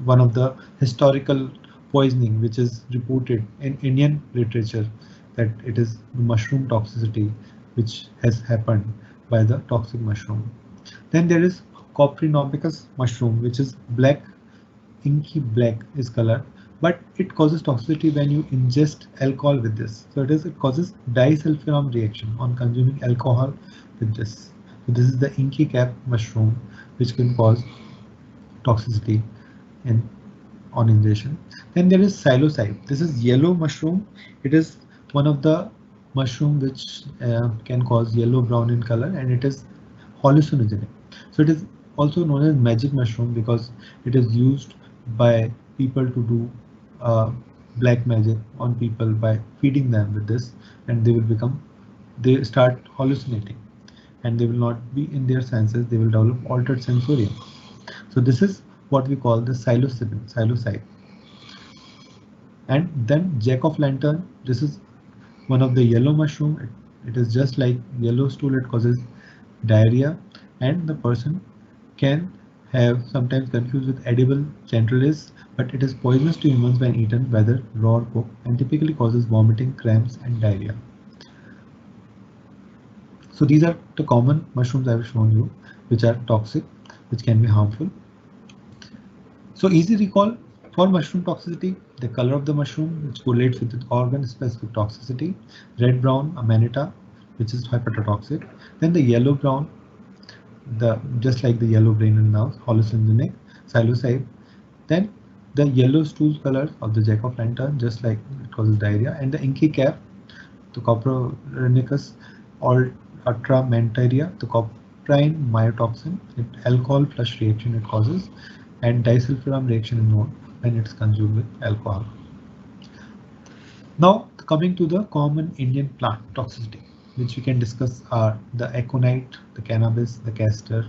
one of the historical poisoning which is reported in Indian literature, that it is mushroom toxicity which has happened by the toxic mushroom. Then there is Coprinopicus mushroom, which is black, inky black is color, but it causes toxicity when you ingest alcohol with this. So it causes disulfiram reaction on consuming alcohol with this. So this is the inky cap mushroom which can cause toxicity on ingestion. Then there is psilocybe. This is yellow mushroom. It is one of the mushroom which can cause yellow brown in color, and it is hallucinogenic. So it is also known as magic mushroom because it is used by people to do black magic on people by feeding them with this, and they start hallucinating, and they will not be in their senses, they will develop altered sensorium. So this is what we call the psilocybe. And then jack of lantern, this is one of the yellow mushroom. It is just like yellow stool, it causes diarrhea, and the person can have sometimes confused with edible centrales, but it is poisonous to humans when eaten, whether raw or cooked, and typically causes vomiting, cramps, and diarrhea. So these are the common mushrooms I have shown you, which are toxic, which can be harmful. So easy recall for mushroom toxicity: the color of the mushroom, which correlates with the organ-specific toxicity. Red brown, amanita, which is hepatotoxic. Then the yellow brown, just like the yellow brain and nerves, hallucinogenic, psilocybe. Then the yellow stool color of the jack of lantern, just like it causes diarrhea. And the inky cap, the Copronicus or Atramentia, the coprine myotoxin, alcohol flush reaction it causes, and disulfiram reaction is known when it's consumed with alcohol. Now coming to the common Indian plant toxicity, which we can discuss are the aconite, the cannabis, the castor,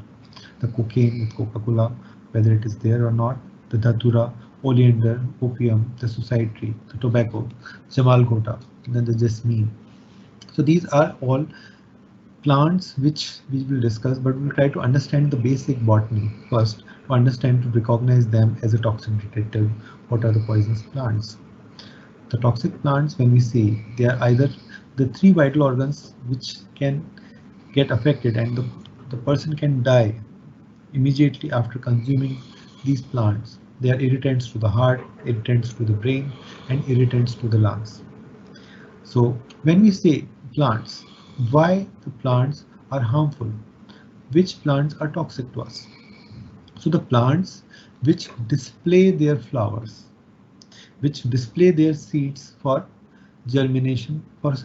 the cocaine with Coca-Cola, whether it is there or not, the datura, oleander, opium, the suicide tree, the tobacco, jamalgota, then the jasmine. So these are all plants which we will discuss, but we'll try to understand the basic botany first to understand, to recognize them as a toxic detective. What are the poisonous plants? The toxic plants, when we say, they are either the three vital organs which can get affected, and the person can die immediately after consuming these plants. They are irritants to the heart, irritants to the brain, and irritants to the lungs. So when we say plants, why the plants are harmful? Which plants are toxic to us? So the plants which display their flowers, which display their seeds for germination, for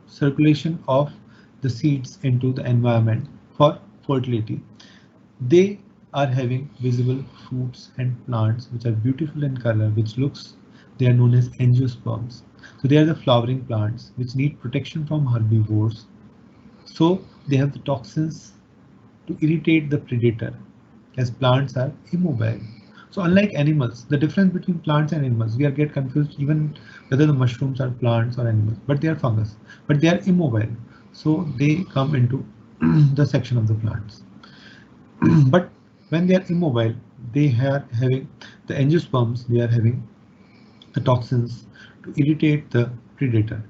circulation of the seeds into the environment, for fertility, they are having visible fruits and plants which are beautiful in color, which looks, they are known as angiosperms. So they are the flowering plants which need protection from herbivores. So they have the toxins to irritate the predator, as plants are immobile. So unlike animals, the difference between plants and animals, we are get confused even whether the mushrooms are plants or animals, but they are fungus, but they are immobile. So they come into the section of the plants. But when they are immobile, they are having the angiosperms, they are having the toxins to irritate the predator.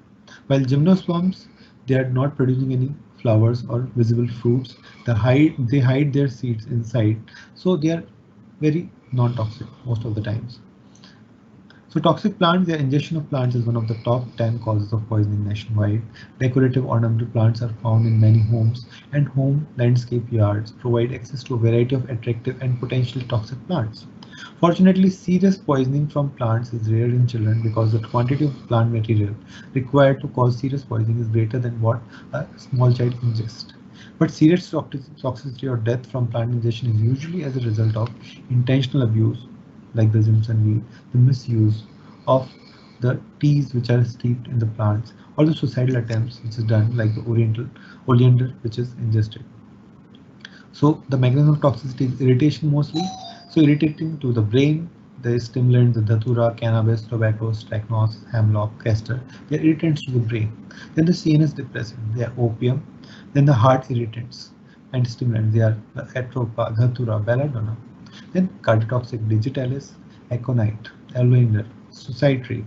While gymnosperms, they are not producing any flowers or visible fruits. They hide their seeds inside, so they are very non-toxic most of the times. So toxic plants, the ingestion of plants is one of the top 10 causes of poisoning nationwide. Decorative ornamental plants are found in many homes, and home landscape yards provide access to a variety of attractive and potentially toxic plants. Fortunately, serious poisoning from plants is rare in children because the quantity of plant material required to cause serious poisoning is greater than what a small child ingests. But serious toxicity or death from plant ingestion is usually as a result of intentional abuse, like the Simpson wheel, the misuse of the teas which are steeped in the plants, or the suicidal attempts which is done, like the oleander which is ingested. So the mechanism of toxicity is irritation mostly. So irritating to the brain, the stimulants, the datura, cannabis, tobacco, strychnos, hemlock, castor, they are irritants to the brain. Then the CNS depressant, they are opium. Then the heart irritants and stimulants, they are the atropa, datura, belladonna. Then cardiotoxic, digitalis, aconite, aloe, suicide tree.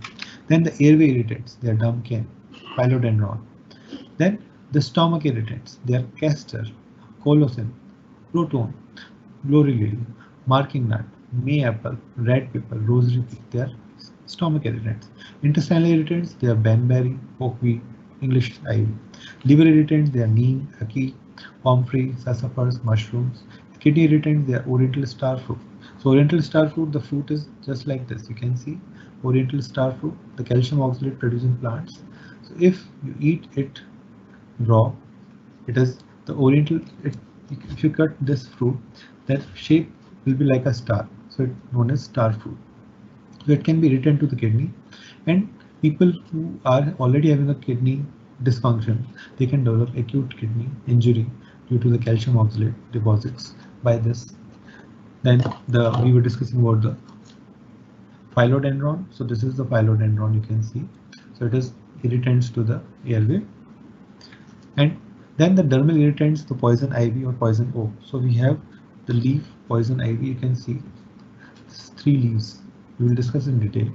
Then the airway irritants, they are Dumkin, philodendron. Then the stomach irritants, they are castor, colocin, proton, glory lily, marking nut, mayapple, red pepper, rosary pea, they are stomach irritants. Intestinal irritants, they are banberry, pokeweed, English ivy. Liver irritants, they are neem, ackee, comfrey, sassafras, mushrooms. Kidney irritants, they are oriental star fruit. So oriental star fruit, the fruit is just like this. You can see Oriental star fruit, the calcium oxalate producing plants. So if you eat it raw, it is the Oriental. If you cut this fruit, that shape will be like a star. So it's known as star fruit. So it can be written to the kidney, and people who are already having a kidney dysfunction, they can develop acute kidney injury due to the calcium oxalate deposits by this. Then we were discussing about the philodendron. So this is the philodendron, you can see. So it is irritants to the airway. And then the dermal irritants, the poison ivy or poison oak. So we have the leaf poison ivy, you can see 3 leaves. We will discuss in detail.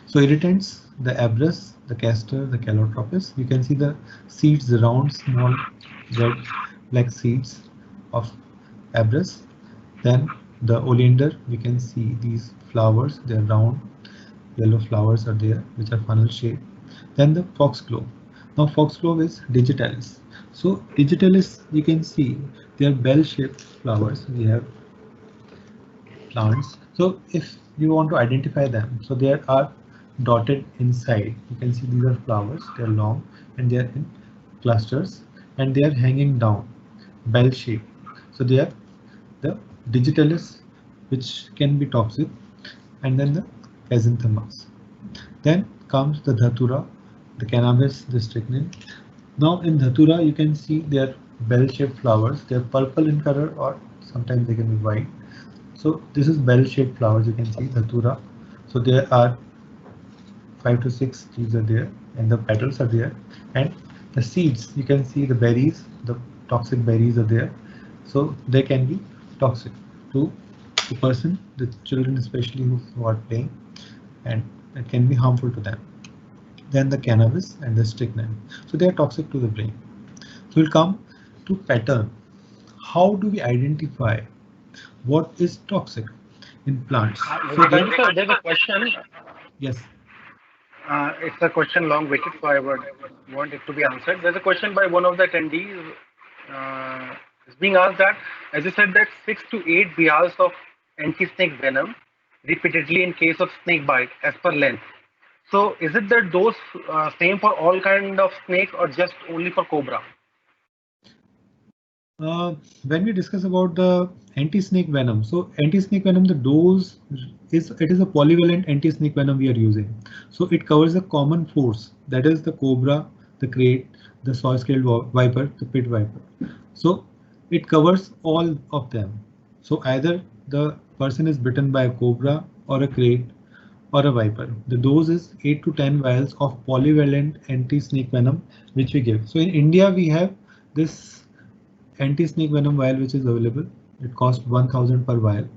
So irritants, the abrus, the castor, the calotropis. You can see the seeds, the round, small, red, black seeds of abrus. Then the oleander, we can see these flowers, they are round, yellow flowers are there, which are funnel shaped. Then the foxglove. Now foxglove is digitalis. So digitalis, you can see they are bell-shaped flowers. We have plants. So if you want to identify them, so there are dotted inside. You can see these are flowers. They are long and they are in clusters and they are hanging down, bell-shaped. So they are the digitalis, which can be toxic, and then the chrysanthemas. Then comes the dhatura, the cannabis, the strychnine. Now in dhatura, you can see they are bell-shaped flowers. They are purple in color, or sometimes they can be white. So this is bell-shaped flowers. You can see dhatura. So there are 5 to 6 leaves are there, and the petals are there, and the seeds. You can see the berries. The toxic berries are there. So they can be toxic to the person, the children especially who are playing, and it can be harmful to them. Then the cannabis and the strychnine. So they are toxic to the brain. So we'll come to pattern. How do we identify what is toxic in plants? So There's a question. yes. It's a question long waited, so I would want it to be answered. There's a question by one of the attendees. It's being asked that, as you said, that 6 to 8 vials of anti-snake venom repeatedly in case of snake bite as per length. So is it that dose same for all kind of snake or just only for cobra? When we discuss about the anti-snake venom, so anti-snake venom, the dose is a polyvalent anti-snake venom we are using. So it covers a common force, that is the cobra, the krait, the soy-scaled viper, the pit viper. So it covers all of them. So either the person is bitten by a cobra or a krait or a viper. The dose is 8 to 10 vials of polyvalent anti-snake venom which we give. So in India we have this anti-snake venom vial which is available. It costs 1000 per vial,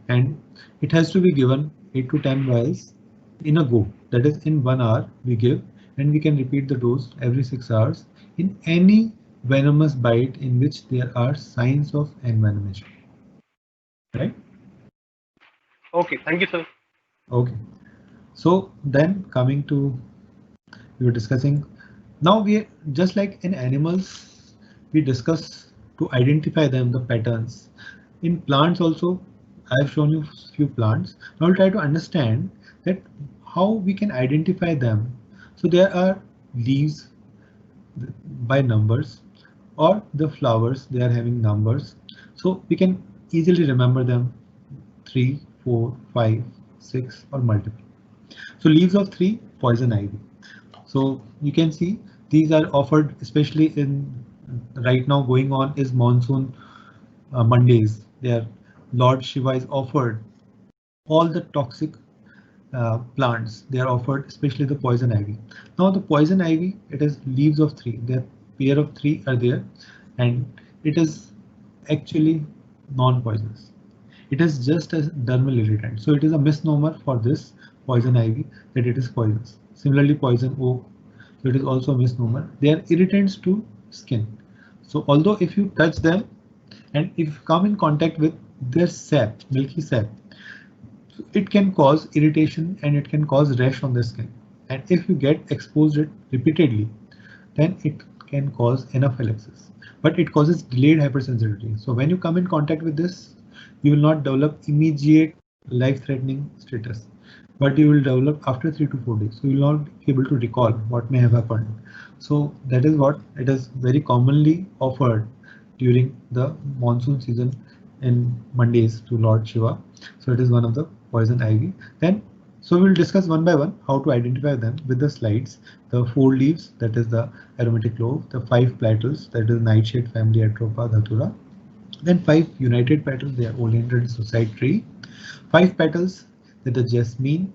and it has to be given 8 to 10 vials in a go. That is, in 1 hour we give, and we can repeat the dose every 6 hours in any venomous bite in which there are signs of envenomation. Right? Okay, thank you, sir. Okay. So then coming to, we were discussing, now we, just like in animals, we discuss to identify them, the patterns. In plants also, I have shown you few plants. Now we'll try to understand that how we can identify them. So there are leaves by numbers, or the flowers, they are having numbers. So we can easily remember them, 3, 4, 5, 6 or multiple. So leaves of 3, poison ivy. So you can see these are offered, especially in right now going on is monsoon Mondays. There, Lord Shiva is offered all the toxic plants. They are offered, especially the poison ivy. Now the poison ivy, it is leaves of 3. There pair of 3 are there, and it is actually non-poisonous. It is just a dermal irritant. So it is a misnomer for this poison ivy that it is poisonous. Similarly, poison oak, so it is also a misnomer. They are irritants to skin. So although if you touch them and if you come in contact with their sap, milky sap, it can cause irritation and it can cause rash on the skin. And if you get exposed it repeatedly, then it can cause anaphylaxis. But it causes delayed hypersensitivity. So when you come in contact with this, you will not develop immediate life-threatening status, but you will develop after 3 to 4 days. So you will not be able to recall what may have happened. So that is what it is very commonly offered during the monsoon season in Mondays to Lord Shiva. So it is one of the poison ivy. Then so we'll discuss one by one how to identify them with the slides. The 4 leaves, that is the aromatic clove, the 5 petals, that is nightshade family Atropa Dhatura. Then 5 united petals, they are oleander and suicide tree. 5 petals, they're the jasmine.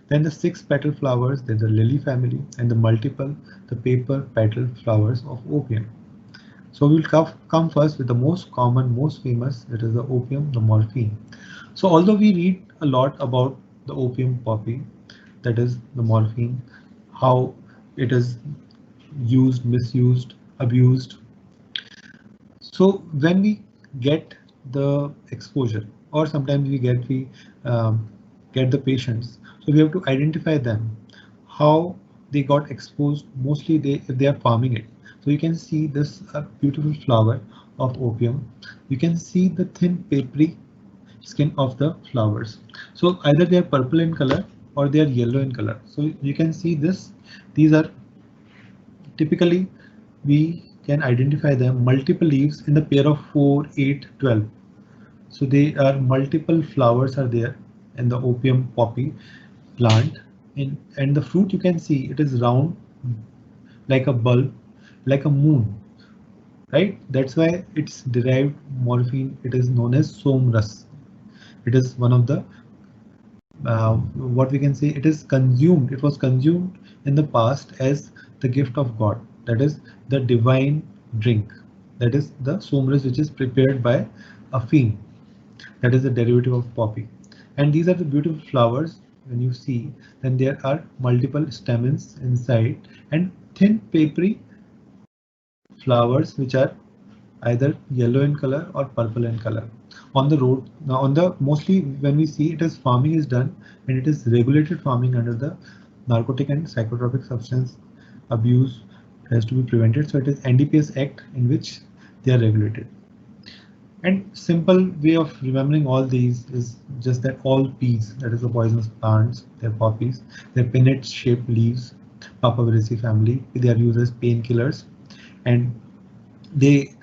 Then the 6 petal flowers, they're the lily family, and the multiple, the paper petal flowers of opium. So we'll come first with the most common, most famous, it is the opium, the morphine. So although we read a lot about the opium poppy, that is the morphine, how it is used, misused, abused. So when we get the exposure, or sometimes um, get the patients, so we have to identify them, how they got exposed. Mostly they if they are farming it. So you can see this beautiful flower of opium. You can see the thin papery skin of the flowers. So either they are purple in color or they are yellow in color. So you can see this. These are typically we can identify them multiple leaves in the pair of 4, 8, 12. So they are multiple flowers are there in the opium poppy plant. And the fruit you can see it is round like a bulb, like a moon, right? That's why it's derived morphine. It is known as somras. It is one of the what we can say it is consumed. It was consumed in the past as the gift of God. That is the divine drink. That is the somras, which is prepared by a fiend. That is a derivative of poppy. And these are the beautiful flowers. When you see, then there are multiple stamens inside and thin papery flowers which are either yellow in color or purple in color. On the road, now on the mostly when we see it as farming is done and it is regulated farming under the narcotic and psychotropic substance abuse has to be prevented. So it is NDPS Act in which they are regulated. And simple way of remembering all these is just that all peas, that is the poisonous plants, their poppies, their pinnet-shaped leaves, Papaveracea family, they are used as painkillers, and they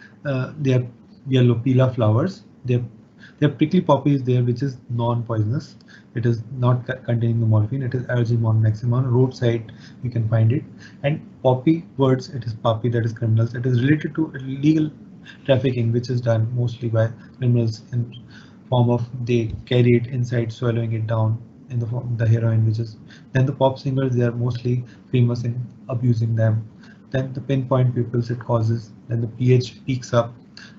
they are yellow pila flowers. Their prickly poppy is there, which is non-poisonous. It is not containing the morphine. It is Argemon maximum. Roadside you can find it. And poppy words, it is poppy, that is criminals. It is related to illegal trafficking, which is done mostly by criminals in form of they carry it inside, swallowing it down in the form the heroin, which is then the pop singers. They are mostly famous in abusing them. Then the pinpoint pupils it causes. Then the pH peaks up.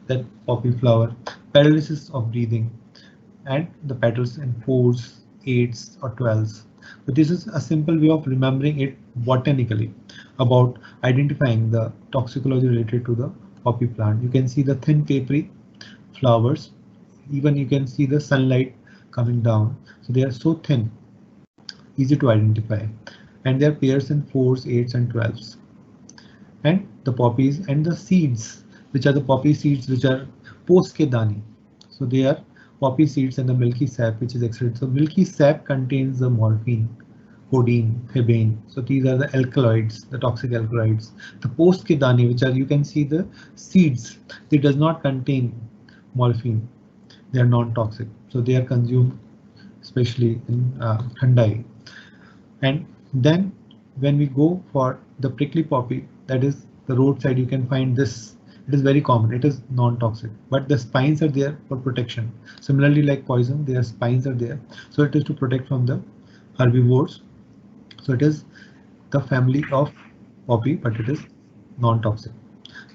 That poppy flower, paralysis of breathing, and the petals in 4s, 8s, or 12s. But this is a simple way of remembering it botanically about identifying the toxicology related to the poppy plant. You can see the thin papery flowers. Even you can see the sunlight coming down. So they are so thin, easy to identify. And they are pairs in 4s, 8s, and 12s. And the poppies and the seeds, which are the poppy seeds, which are post ke dani. So they are poppy seeds and the milky sap, which is extracted. So milky sap contains the morphine, codeine, thebaine. So these are the alkaloids, the toxic alkaloids. The post ke dani, which are you can see the seeds, they does not contain morphine. They are non-toxic, so they are consumed especially in Thandai. And then when we go for the prickly poppy, that is the roadside, you can find this. It is very common. It is non-toxic, but the spines are there for protection. Similarly, like poison, their spines are there. So it is to protect from the herbivores. So it is the family of poppy, but it is non-toxic.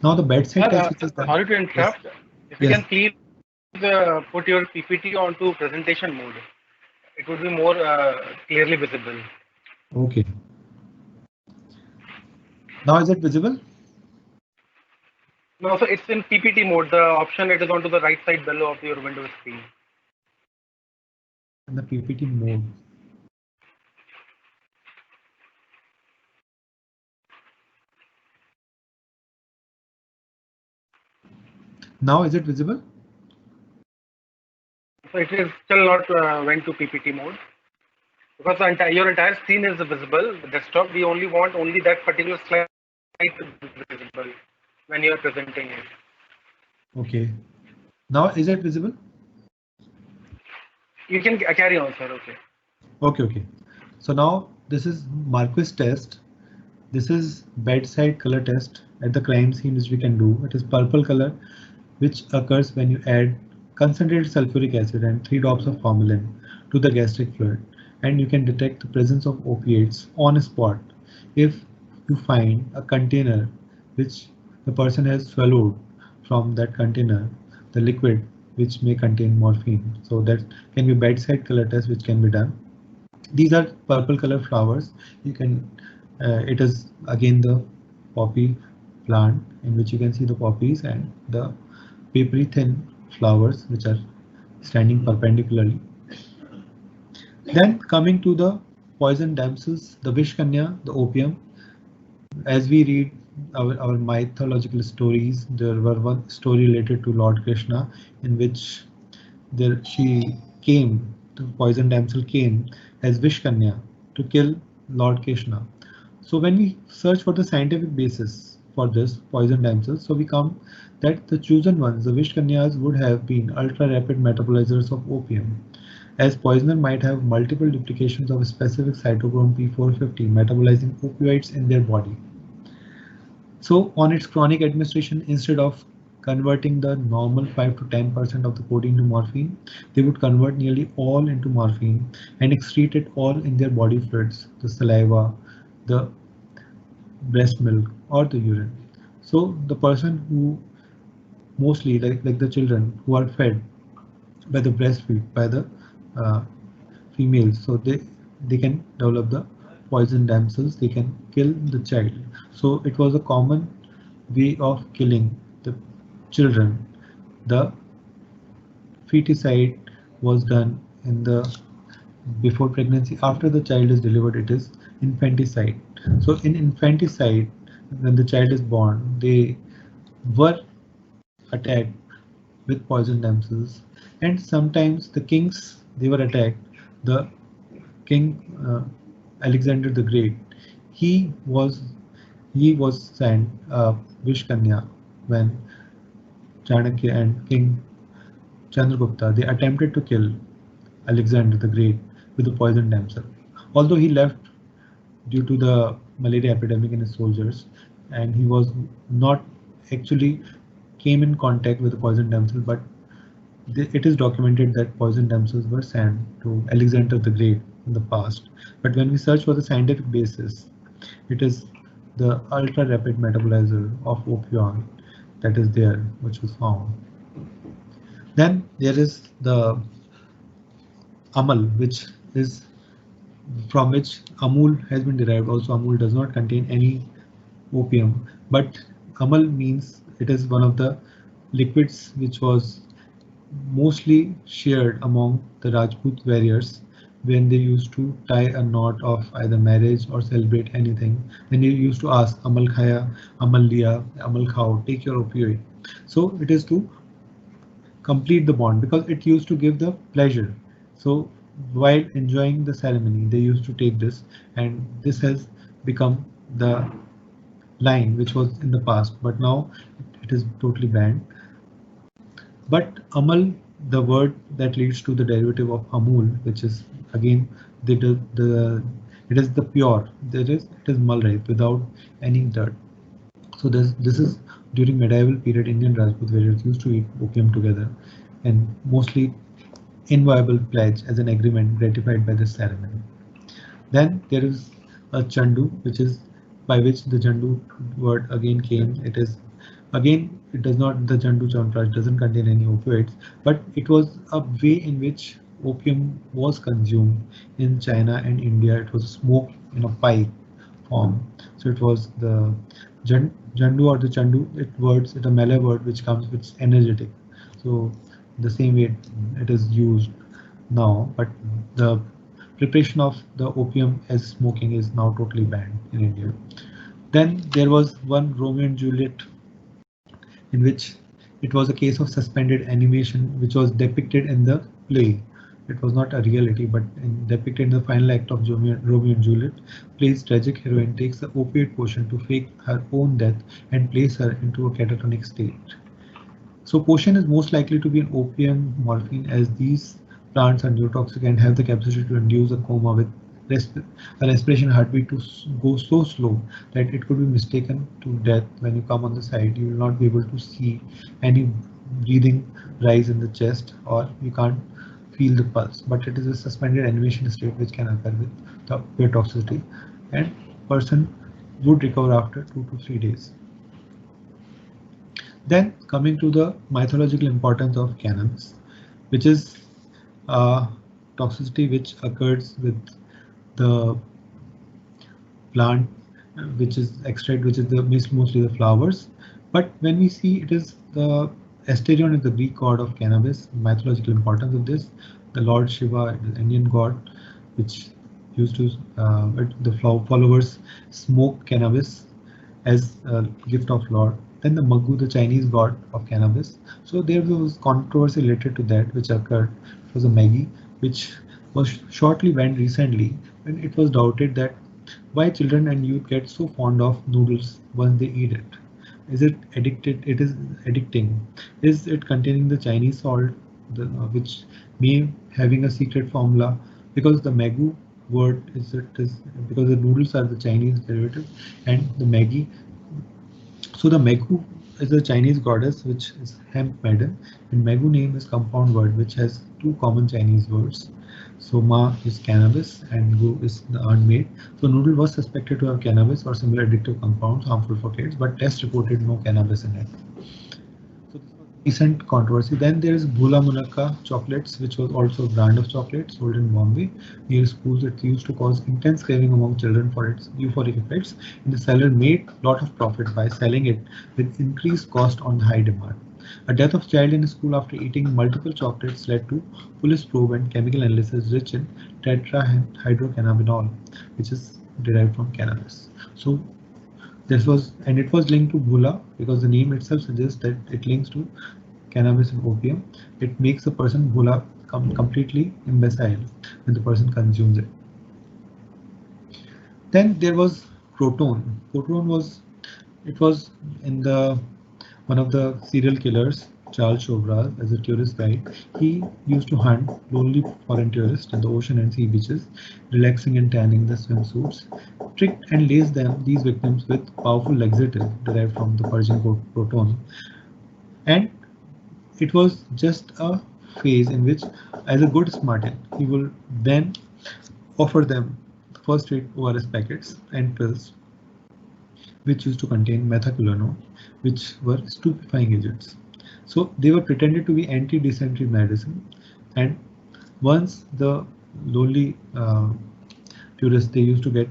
Now the bedside test, which is done. Sorry to Yes, interrupt. If you yes. can please put your PPT onto presentation mode, it would be more clearly visible. Okay. Now is it visible? No, so it's in PPT mode. The option it is onto the right side below of your Windows screen. In the PPT mode. Now is it visible? So it is still not went to PPT mode because your entire screen is visible. The desktop, we only want only that particular slide to be visible when you are presenting it. Okay. Now is it visible? You can carry on, sir. Okay. Okay. So now this is Marquis test. This is bedside color test at the crime scene which we can do. It is purple color, which occurs when you add concentrated sulfuric acid and 3 drops of formalin to the gastric fluid, and you can detect the presence of opiates on a spot if you find a container which the person has swallowed. From that container the liquid which may contain morphine. So that can be bedside color test which can be done. These are purple color flowers. You can it is again the poppy plant in which you can see the poppies and the papery thin flowers which are standing perpendicularly. Then coming to the poison damsels, the Vish Kanya, the opium. As we read our mythological stories, there were one story related to Lord Krishna in which she came, the poison damsel came as Vish Kanya to kill Lord Krishna. So when we search for the scientific basis for this poison damsel, so we come that the chosen ones, the Vish Kanyas, would have been ultra rapid metabolizers of opium, as poisoner might have multiple duplications of a specific cytochrome P450 metabolizing opioids in their body. So on its chronic administration, instead of converting the normal 5 to 10% of the codeine to morphine, they would convert nearly all into morphine and excrete it all in their body fluids, the saliva, the breast milk, or the urine. So the person who mostly like the children who are fed by the breastfeed by the uh, females, so they can develop the poison damsels, they can kill the child. So it was a common way of killing the children. The feticide was done in the before pregnancy. After the child is delivered, it is infanticide. So in infanticide, when the child is born, they were attacked with poison damsels, and sometimes the kings, they were attacked. The king Alexander the Great, he was sent Vish Kanya when Chanakya and King Chandragupta, they attempted to kill Alexander the Great with the poison damsel. Although he left due to the malaria epidemic in his soldiers, and he was not actually came in contact with the poison damsel, but it is documented that poison damsels were sent to Alexander the Great in the past. But when we search for the scientific basis, it is the ultra rapid metabolizer of opioid that is there, which was found. Then there is the Amal, which is from which Amul has been derived. Also, Amul does not contain any opium, but Amal means it is one of the liquids which was mostly shared among the Rajput warriors when they used to tie a knot of either marriage or celebrate anything. Then they used to ask Amal Khaya, Amal Liya, Amal Khao, take your opioid. So it is to complete the bond because it used to give the pleasure. So while enjoying the ceremony, they used to take this, and this has become the line which was in the past, but now it is totally banned. But Amal, the word that leads to the derivative of Amul, which is again the it is the pure. It is Malrait without any dirt. So this is during medieval period Indian Rajput warriors used to eat opium together, and mostly inviolable pledge as an agreement gratified by this ceremony. Then there is a Chandu, which is by which the Chandu word again came. It is again, it does not, the Chandu Chawanprash doesn't contain any opioids, but it was a way in which opium was consumed in China and India. It was smoked in a pipe form. So it was the Jandu or the Chandu, it's a Malay word which comes with energetic. So the same way it is used now, but the preparation of the opium as smoking is now totally banned in India. Then there was one Romeo and Juliet in which it was a case of suspended animation which was depicted in the play. It was not a reality, but depicted in the final act of Romeo and Juliet, Play's tragic heroine takes the opiate potion to fake her own death and place her into a catatonic state. So potion is most likely to be an opium morphine, as these plants are neurotoxic and have the capacity to induce a coma with a respiration heartbeat to go so slow that it could be mistaken to death. When you come on the side, you will not be able to see any breathing rise in the chest, or you can't feel the pulse. But it is a suspended animation state which can occur with the opioid toxicity, and person would recover after 2 to 3 days. Then coming to the mythological importance of cannabis, which is a toxicity which occurs with the plant, which is extract, which is the mostly the flowers. But when we see it is the Asterion is the Greek god of cannabis. Mythological importance of this, the Lord Shiva, the Indian god, which used to the followers smoke cannabis as a gift of Lord. Then the Maggu, the Chinese god of cannabis. So there was controversy related to that which occurred. It was a Maggie, which was shortly banned recently when it was doubted that why children and youth get so fond of noodles once they eat it. Is it addicted? It is addicting. Is it containing the Chinese salt, which may having a secret formula? Because the Maggu word is it is because the noodles are the Chinese derivative, and the Maggie, so the Megu is a Chinese goddess which is hemp maiden, and Megu name is compound word which has two common Chinese words. So Ma is cannabis and Gu is the unmade. So noodle was suspected to have cannabis or similar addictive compounds harmful for kids, but tests reported no cannabis in it. So this was recent controversy. Then there is Bhula Munakka chocolates, which was also a brand of chocolate sold in Bombay near schools. It used to cause intense craving among children for its euphoric effects, and the seller made a lot of profit by selling it with increased cost on the high demand. A death of child in school after eating multiple chocolates led to police probe and chemical analysis rich in tetrahydrocannabinol, which is derived from cannabis. So this was, and it was linked to Bhula because the name itself suggests that it links to cannabis and opium. It makes a person Bhula completely imbecile when the person consumes it. Then there was Proton. Proton was, it was in the one of the serial killers, Charles Chobra, as a tourist guide. He used to hunt lonely foreign tourists in the ocean and sea beaches, relaxing and tanning the swimsuits, tricked and laced them, these victims, with powerful laxative derived from the Persian proton. And it was just a phase in which, as a good Spartan, he will then offer them first aid ORS packets and pills, which used to contain methaqualone, which were stupefying agents. So they were pretended to be anti-dysentery medicine, and once the lonely tourists they used to get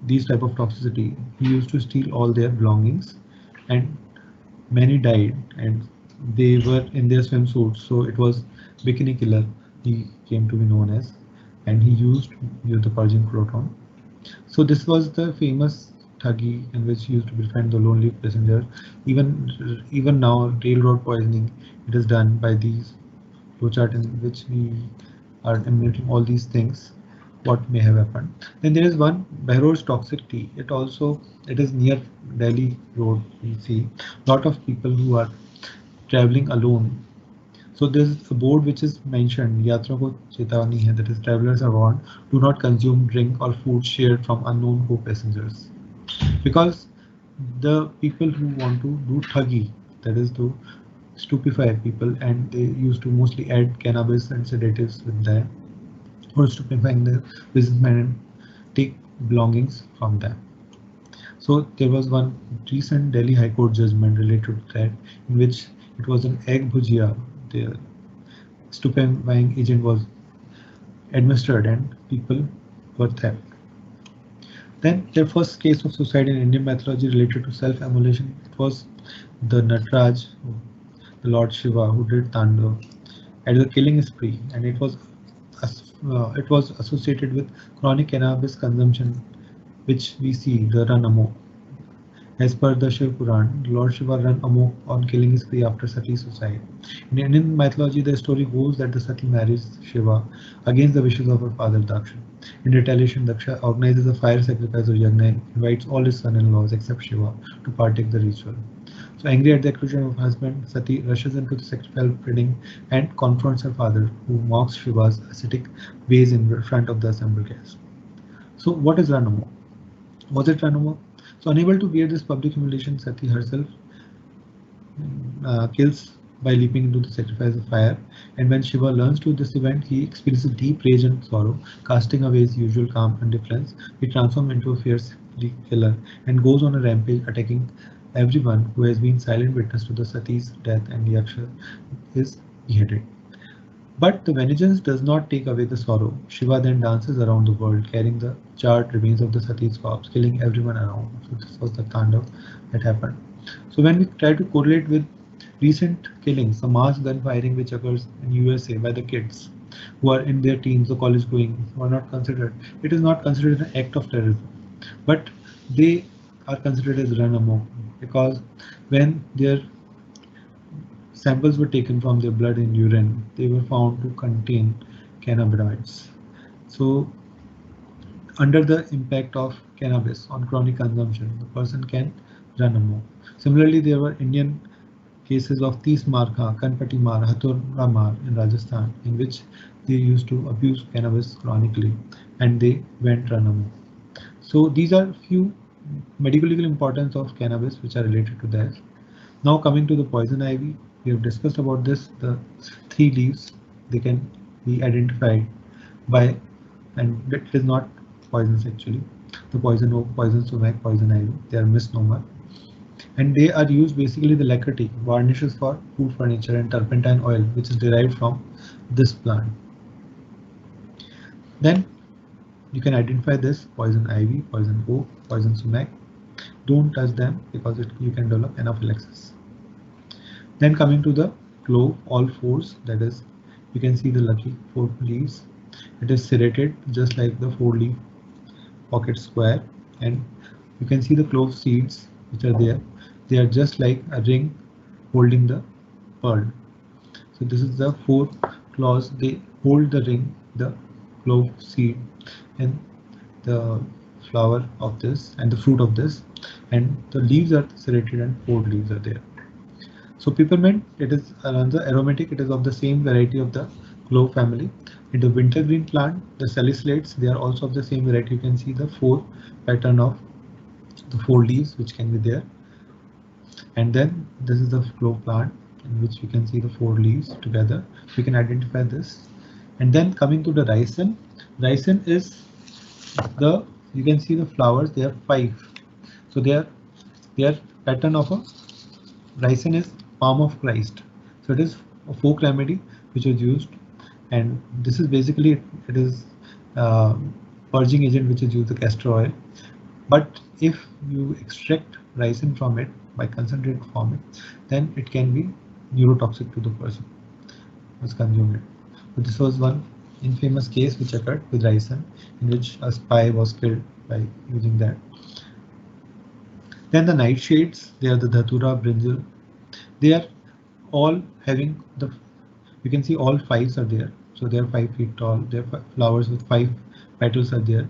these type of toxicity, he used to steal all their belongings, and many died, and they were in their swimsuits. So it was Bikini Killer he came to be known as, and he used the Persian proton. So this was the famous Thuggy in which he used to befriend the lonely passenger. Even now, railroad poisoning, it is done by these flowchart in which we are emulating all these things. What may have happened. Then there is one Behror's toxic tea. It is near Delhi Road. We see a lot of people who are traveling alone. So there's a board which is mentioned, Yatra ko chetawani hai, that is travelers are warned, do not consume drink or food shared from unknown co-passengers. Because the people who want to do thuggy, that is to stupefy people, and they used to mostly add cannabis and sedatives with them, or stupefying the businessmen and take belongings from them. So there was one recent Delhi High Court judgment related to that, in which it was an egg bhujia. The stupefying agent was administered and people were theft. Then their first case of suicide in Indian mythology related to self-immolation. It was the Nataraj, the Lord Shiva, who did Tandav at the killing spree, and it was associated with chronic cannabis consumption, which we see the run amok. As per the Shiv Puran, Lord Shiva ran amok on killing spree after Sati's suicide. In Indian mythology, the story goes that the Sati marries Shiva against the wishes of her father Daksha. In retaliation, Daksha organizes a fire sacrifice of Yagna and invites all his son-in-laws except Shiva to partake the ritual. So angry at the exclusion of her husband, Sati rushes into the sacrificial wedding and confronts her father, who mocks Shiva's ascetic ways in front of the assembled guests. So what is Ranamo? Was it Ranamo? So unable to bear this public humiliation, Sati herself kills by leaping into the sacrifice of fire. And when Shiva learns to this event, he experiences deep rage and sorrow, casting away his usual calm and indifference. He transforms into a fierce killer and goes on a rampage, attacking everyone who has been silent witness to the Sati's death, and Yaksha is beheaded. But the vengeance does not take away the sorrow. Shiva then dances around the world, carrying the charred remains of the Sati's corpse, killing everyone around. So this was the Tandav that happened. So when we try to correlate with recent killings, the mass gun firing which occurs in USA by the kids who are in their teens or college going, who are not considered, it is not considered an act of terrorism, but they are considered as run amok because when their samples were taken from their blood and urine, they were found to contain cannabinoids. So under the impact of cannabis on chronic consumption, the person can run amok. Similarly, there were Indian cases of Tis Marka, Kanpati Mar, Hathura Mar in Rajasthan, in which they used to abuse cannabis chronically and they went run amok. So these are few medical legal importance of cannabis which are related to that. Now coming to the poison ivy, we have discussed about this. The 3 leaves, they can be identified by, and it is not poisons actually. The poison oak, poison sumac, poison ivy, they are misnomer. And they are used basically the lacquer tea, varnishes for food furniture, and turpentine oil, which is derived from this plant. Then you can identify this poison ivy, poison oak, poison sumac. Don't touch them because you can develop anaphylaxis. Then coming to the clove, all 4s, that is, you can see the lucky 4 leaves. It is serrated just like the 4-leaf pocket square, and you can see the clove seeds which are there. They are just like a ring holding the pearl. So this is the 4 claws. They hold the ring, the clove seed, and the flower of this and the fruit of this, and the leaves are serrated and 4 leaves are there. So peppermint, it is another aromatic. It is of the same variety of the clove family. In the wintergreen plant, the salicylates, they are also of the same variety. You can see the 4 pattern of the 4 leaves which can be there. And then this is the clove plant in which you can see the 4 leaves together. We can identify this. And then coming to the ricin, ricin is the, you can see the flowers, they are 5. So they are pattern of a ricin is palm of Christ. So it is a folk remedy which was used, and this is basically, it is purging agent which is used, the castor oil. But if you extract ricin from it by concentrated form, then it can be neurotoxic to the person who has consumed it. So this was one infamous case which occurred with ricin, in which a spy was killed by using that. Then the nightshades, they are the Dhatura, Brinjal. They are all having the, you can see all 5s are there. So they are 5 feet tall. Their flowers with 5 petals are there.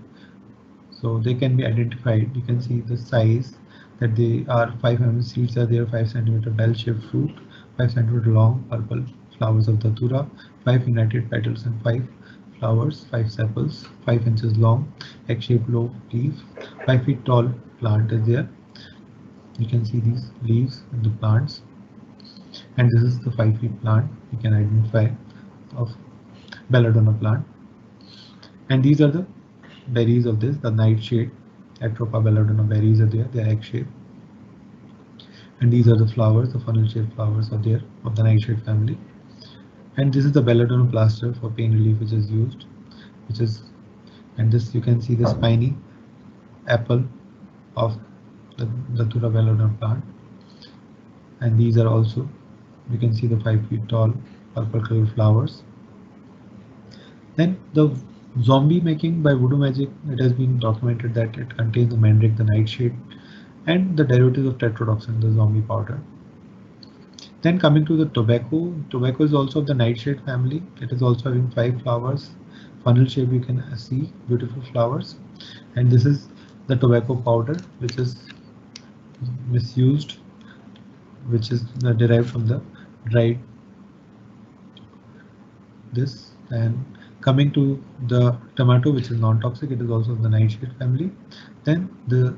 So they can be identified. You can see the size that they are 5 mm seeds are there, 5 cm bell-shaped fruit, 5 cm long purple flowers of Dhatura, 5 united petals and 5 flowers, 5 sepals, 5 inches long, egg-shaped low leaf, 5 feet tall plant is there. You can see these leaves in the plants, and this is the 5 feet plant you can identify of belladonna plant. And these are the berries of this, the nightshade, Atropa belladonna berries are there, they are egg shaped. And these are the flowers, the funnel shaped flowers are there of the nightshade family. And this is the belladonna plaster for pain relief which is used, which is, and this you can see the spiny apple of the Dhatura belladonna plant. And these are also, you can see the 5 feet tall purple colored flowers. Then the zombie making by voodoo magic, it has been documented that it contains the mandrake, the nightshade, and the derivatives of tetrodotoxin, the zombie powder. Then coming to the tobacco, tobacco is also of the nightshade family. It is also having 5 flowers, funnel shape, you can see beautiful flowers. And this is the tobacco powder, which is misused, which is derived from the dried this. And coming to the tomato, which is non-toxic, it is also of the nightshade family. Then the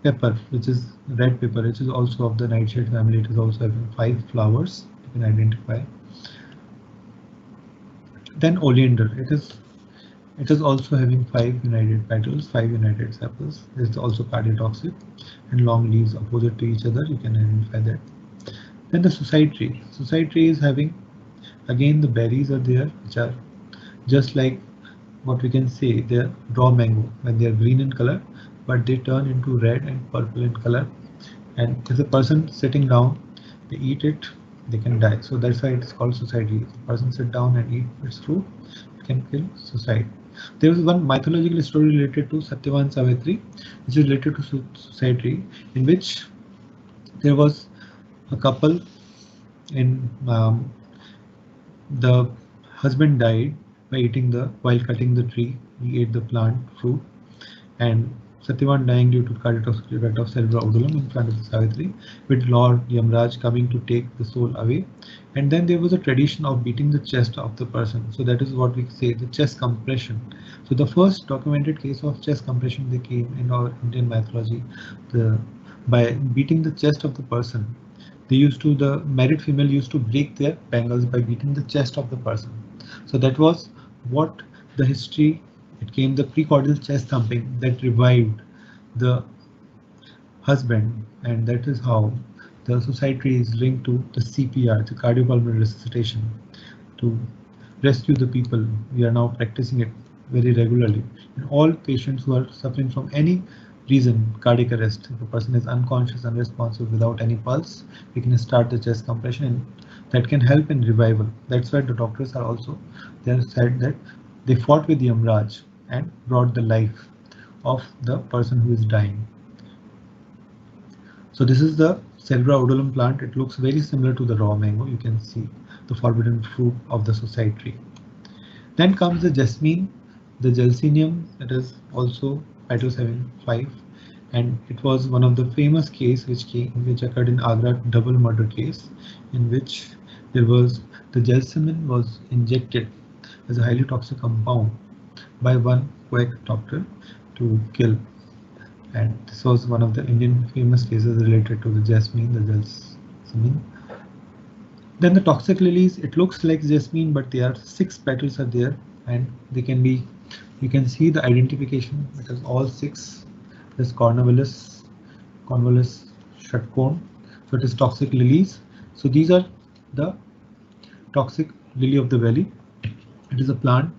pepper, which is red pepper, which is also of the nightshade family. It is also having 5 flowers, you can identify. Then oleander, it is also having 5 united petals, 5 united sepals. It is also cardiotoxic, and long leaves opposite to each other, you can identify that. Then the suicide tree. Suicide tree is having, again, the berries are there, which are just like what we can say, they're raw mango when they are green in color, but they turn into red and purple in color. And if a person sitting down, they eat it, they can die. So that's why it is called suicide tree. If a person sit down and eat its fruit, it can kill suicide. There was one mythological story related to Satyavan Savitri, which is related to suicide tree, in which there was a couple in the husband died by eating while cutting the tree. He ate the plant fruit, and Satyavan dying due to cardiotoxic effect of cerebral odulum in front of the Savitri, with Lord Yamraj coming to take the soul away. And then there was a tradition of beating the chest of the person. So that is what we say, the chest compression. So the first documented case of chest compression they came in our Indian mythology, by beating the chest of the person. The married female used to break their bangles by beating the chest of the person. So that was what the history, it came the precordial chest thumping that revived the husband, and that is how the society is linked to the CPR, the cardiopulmonary resuscitation, to rescue the people. We are now practicing it very regularly in all patients who are suffering from any reason, cardiac arrest. If a person is unconscious, unresponsive, without any pulse, we can start the chest compression, and that can help in revival. That's why the doctors are also, they have said that they fought with Yamraj and brought the life of the person who is dying. So this is the Cerebra odulum plant. It looks very similar to the raw mango. You can see the forbidden fruit of the suicide tree. Then comes the jasmine, the Gelsinium. It is also petals having 5, and it was one of the famous case which occurred in Agra double murder case, in which there was the Gelsinin was injected as a highly toxic compound by one quack doctor to kill. And this was one of the Indian famous cases related to the jasmine, the Gelsinin. Then the toxic lilies, it looks like jasmine, but there are 6 petals are there, and they can be, you can see the identification, it is all 6. This convolvulus shutcone, so it is toxic lilies. So these are the toxic lily of the valley. It is a plant,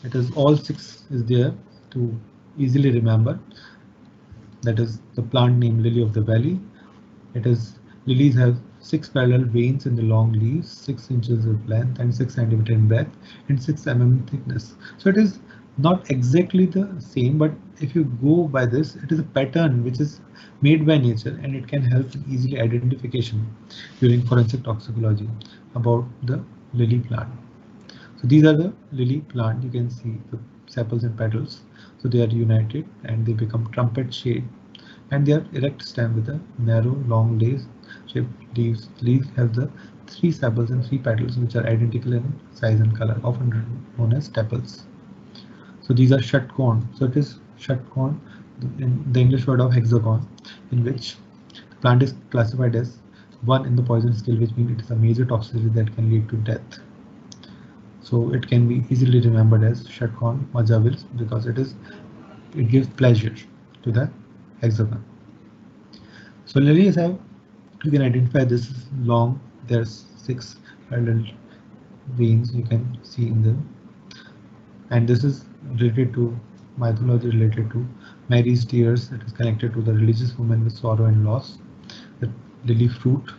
it is all 6 is there to easily remember. That is the plant name, lily of the valley. It is, lilies have 6 parallel veins in the long leaves, 6 inches of length and 6 cm in breadth and 6 mm thickness. So it is not exactly the same, but if you go by this, it is a pattern which is made by nature, and it can help in easily identification during forensic toxicology about the lily plant. So these are the lily plant. You can see the sepals and petals. So they are united and they become trumpet shaped, and they are erect stem with a narrow, long shaped leaves. Leaves have the 3 sepals and 3 petals, which are identical in size and color, often known as tepals. So these are shutcone. So it is shutcone, in the English word of hexagon, in which the plant is classified as 1 in the poison scale, which means it is a major toxicity that can lead to death. So it can be easily remembered as shutcone majavils because it gives pleasure to the hexagon. So lilies have, you can identify this is long, there's 6 parallel veins you can see in them, and this is related to mythology related to Mary's tears. It is connected to the religious woman with sorrow and loss. The lily fruit,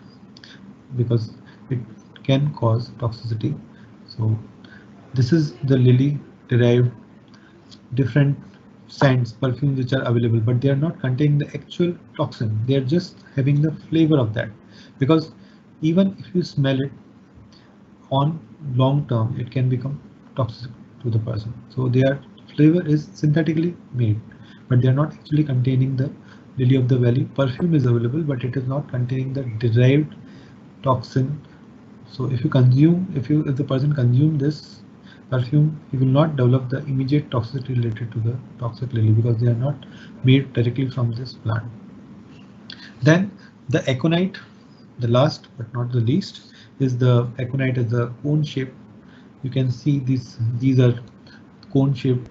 because it can cause toxicity. So this is the lily derived different scents, perfumes which are available, but they are not containing the actual toxin. They are just having the flavor of that, because even if you smell it on long term, it can become toxic to the person. So their flavor is synthetically made, but they are not actually containing the lily of the valley. Perfume is available, but it is not containing the derived toxin. So if the person consume this perfume, he will not develop the immediate toxicity related to the toxic lily, because they are not made directly from this plant. Then the aconite, the last but not the least, is the aconite is the cone shape. You can see these are cone shaped,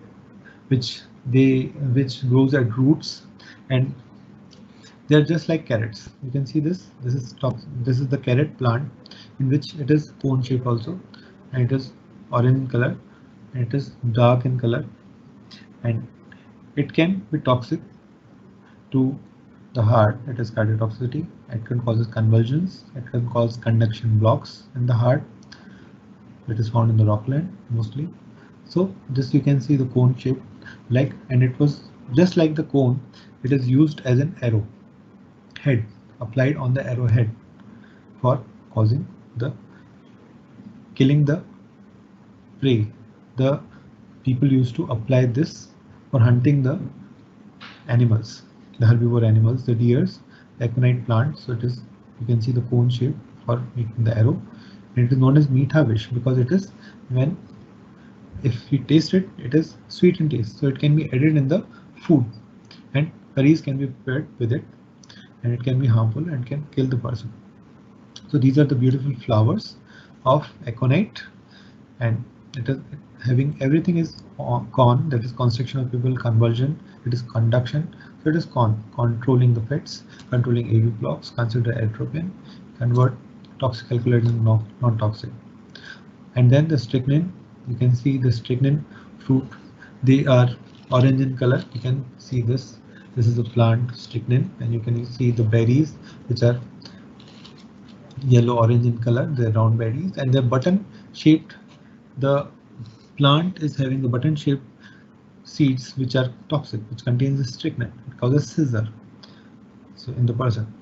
which grows at roots, and they're just like carrots. You can see this. This is the carrot plant, in which it is cone shape also, and it is orange in color, and it is dark in color, and it can be toxic to the heart. It is cardiotoxicity. It can cause convulsions. It can cause conduction blocks in the heart. It is found in the rockland mostly. So this you can see the cone shape, and it was just like the cone. It is used as an arrow head, applied on the arrowhead for causing the killing the prey. The people used to apply this for hunting the animals, the herbivore animals, the deers, the aconite plant. So it is, you can see the cone shape for making the arrow. And it is known as meetha vish because it is, when if we taste it, it is sweet in taste. So it can be added in the food, and curries can be prepared with it, and it can be harmful and can kill the person. So these are the beautiful flowers of aconite, and it is having everything is con, that is constriction of pupil, convulsion, it is conduction. So it is controlling the fits, controlling AV blocks, consider atropine, convert toxic alkaloids into non-toxic. And then the strychnine, you can see the strychnine fruit, they are orange in color. You can see this. This is the plant strychnine, and you can see the berries which are yellow orange in color. They're round berries, and they're button shaped. The plant is having the button shaped seeds which are toxic, which contains the strychnine. It causes seizure, so in the person.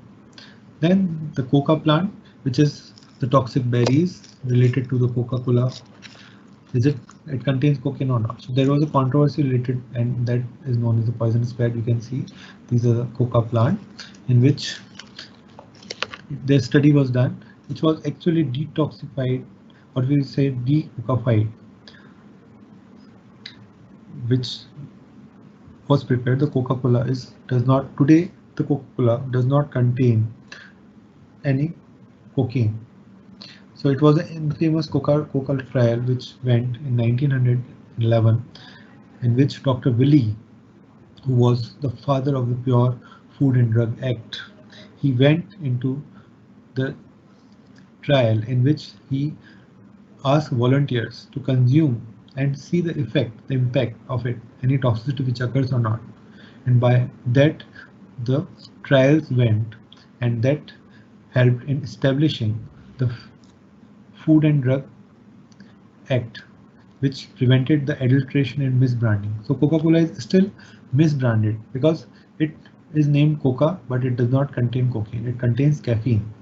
Then the coca plant, which is the toxic berries related to the Coca-Cola. It contains cocaine or not? So there was a controversy related, and that is known as the poisonous spread. You can see these are the coca plant, in which their study was done, which was actually detoxified, or we say decocaified, which was prepared. The Coca-Cola does not today. The Coca-Cola does not contain any cocaine. So it was an infamous Coca-Cola trial which went in 1911, in which Dr. Willie, who was the father of the Pure Food and Drug Act, he went into the trial in which he asked volunteers to consume and see the impact of it, any toxicity which occurs or not. And by that, the trials went, and that helped in establishing the Food and Drug Act, which prevented the adulteration and misbranding. So Coca-Cola is still misbranded because it is named Coca, but it does not contain cocaine. It contains caffeine,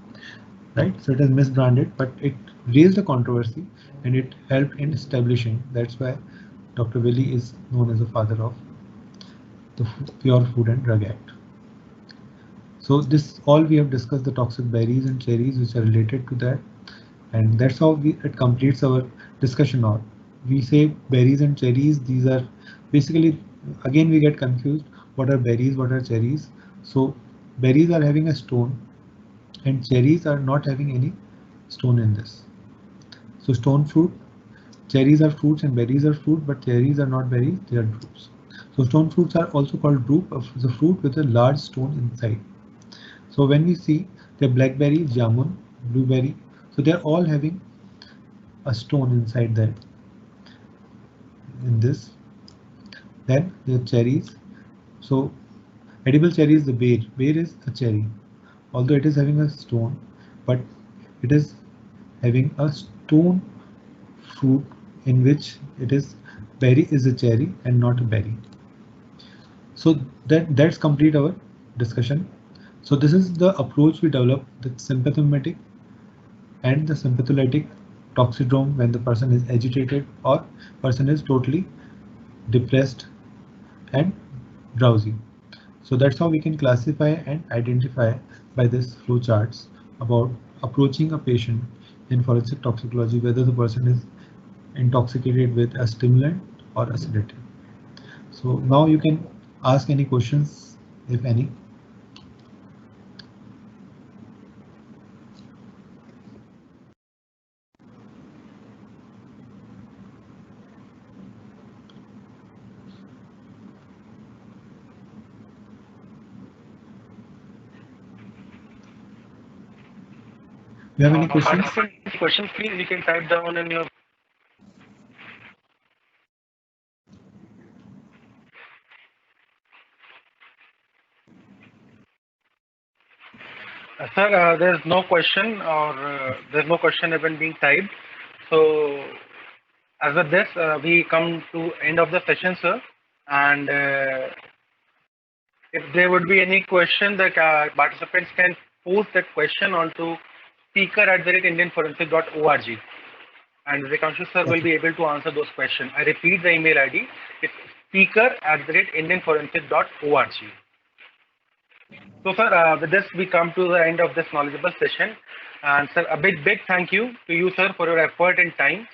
right? So it is misbranded, but it raised a controversy and it helped in establishing. That's why Dr. Willie is known as the father of the Pure Food and Drug Act. So this all we have discussed, the toxic berries and cherries which are related to that, and that's how it completes our discussion on. We say berries and cherries, these are basically, again we get confused, what are berries, what are cherries. So berries are having a stone and cherries are not having any stone in this. So stone fruit, cherries are fruits and berries are fruit, but cherries are not berries, they are drupes. So stone fruits are also called drupe, of the fruit with a large stone inside. So when we see the blackberry, jamun, blueberry, so they're all having a stone inside there. In this, then the cherries. So edible cherry is the bear. Bear is a cherry, although it is having a stone, but it is having a stone fruit in which it is berry is a cherry and not a berry. So that's complete our discussion. So this is the approach we develop, the sympathetic and the sympatholytic toxidrome when the person is agitated or person is totally depressed and drowsy. So that's how we can classify and identify by this flow charts about approaching a patient in forensic toxicology, whether the person is intoxicated with a stimulant or a sedative. So now you can ask any questions, if any. You have any questions? Questions, please. You can type down in your. Sir, there's no question or there's no question even being typed. So as with this, we come to end of the session, sir. And if there would be any question, the participants can post that question onto speaker@indianforensic.org. And Vivekanshu sir will be able to answer those questions. I repeat the email ID. It's speaker@indianforensic.org. So, sir, with this, we come to the end of this knowledgeable session. And, sir, a big thank you to you, sir, for your effort and time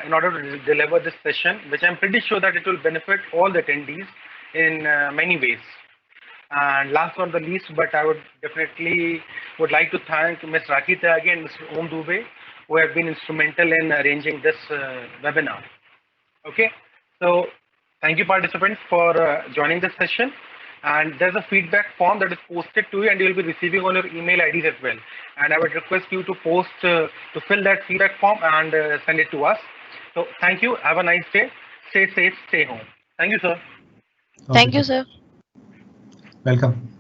in order to deliver this session, which I'm pretty sure that it will benefit all the attendees in many ways. And last but not the least, but I would definitely like to thank Ms. Rakhi Tyagi and Mr. Om Dubey, who have been instrumental in arranging this webinar. Okay, so thank you, participants, for joining this session. And there's a feedback form that is posted to you, and you'll be receiving on your email IDs as well. And I would request you to post to fill that feedback form and send it to us. So thank you. Have a nice day. Stay safe. Stay home. Thank you, sir. Thank you, sir. Welcome.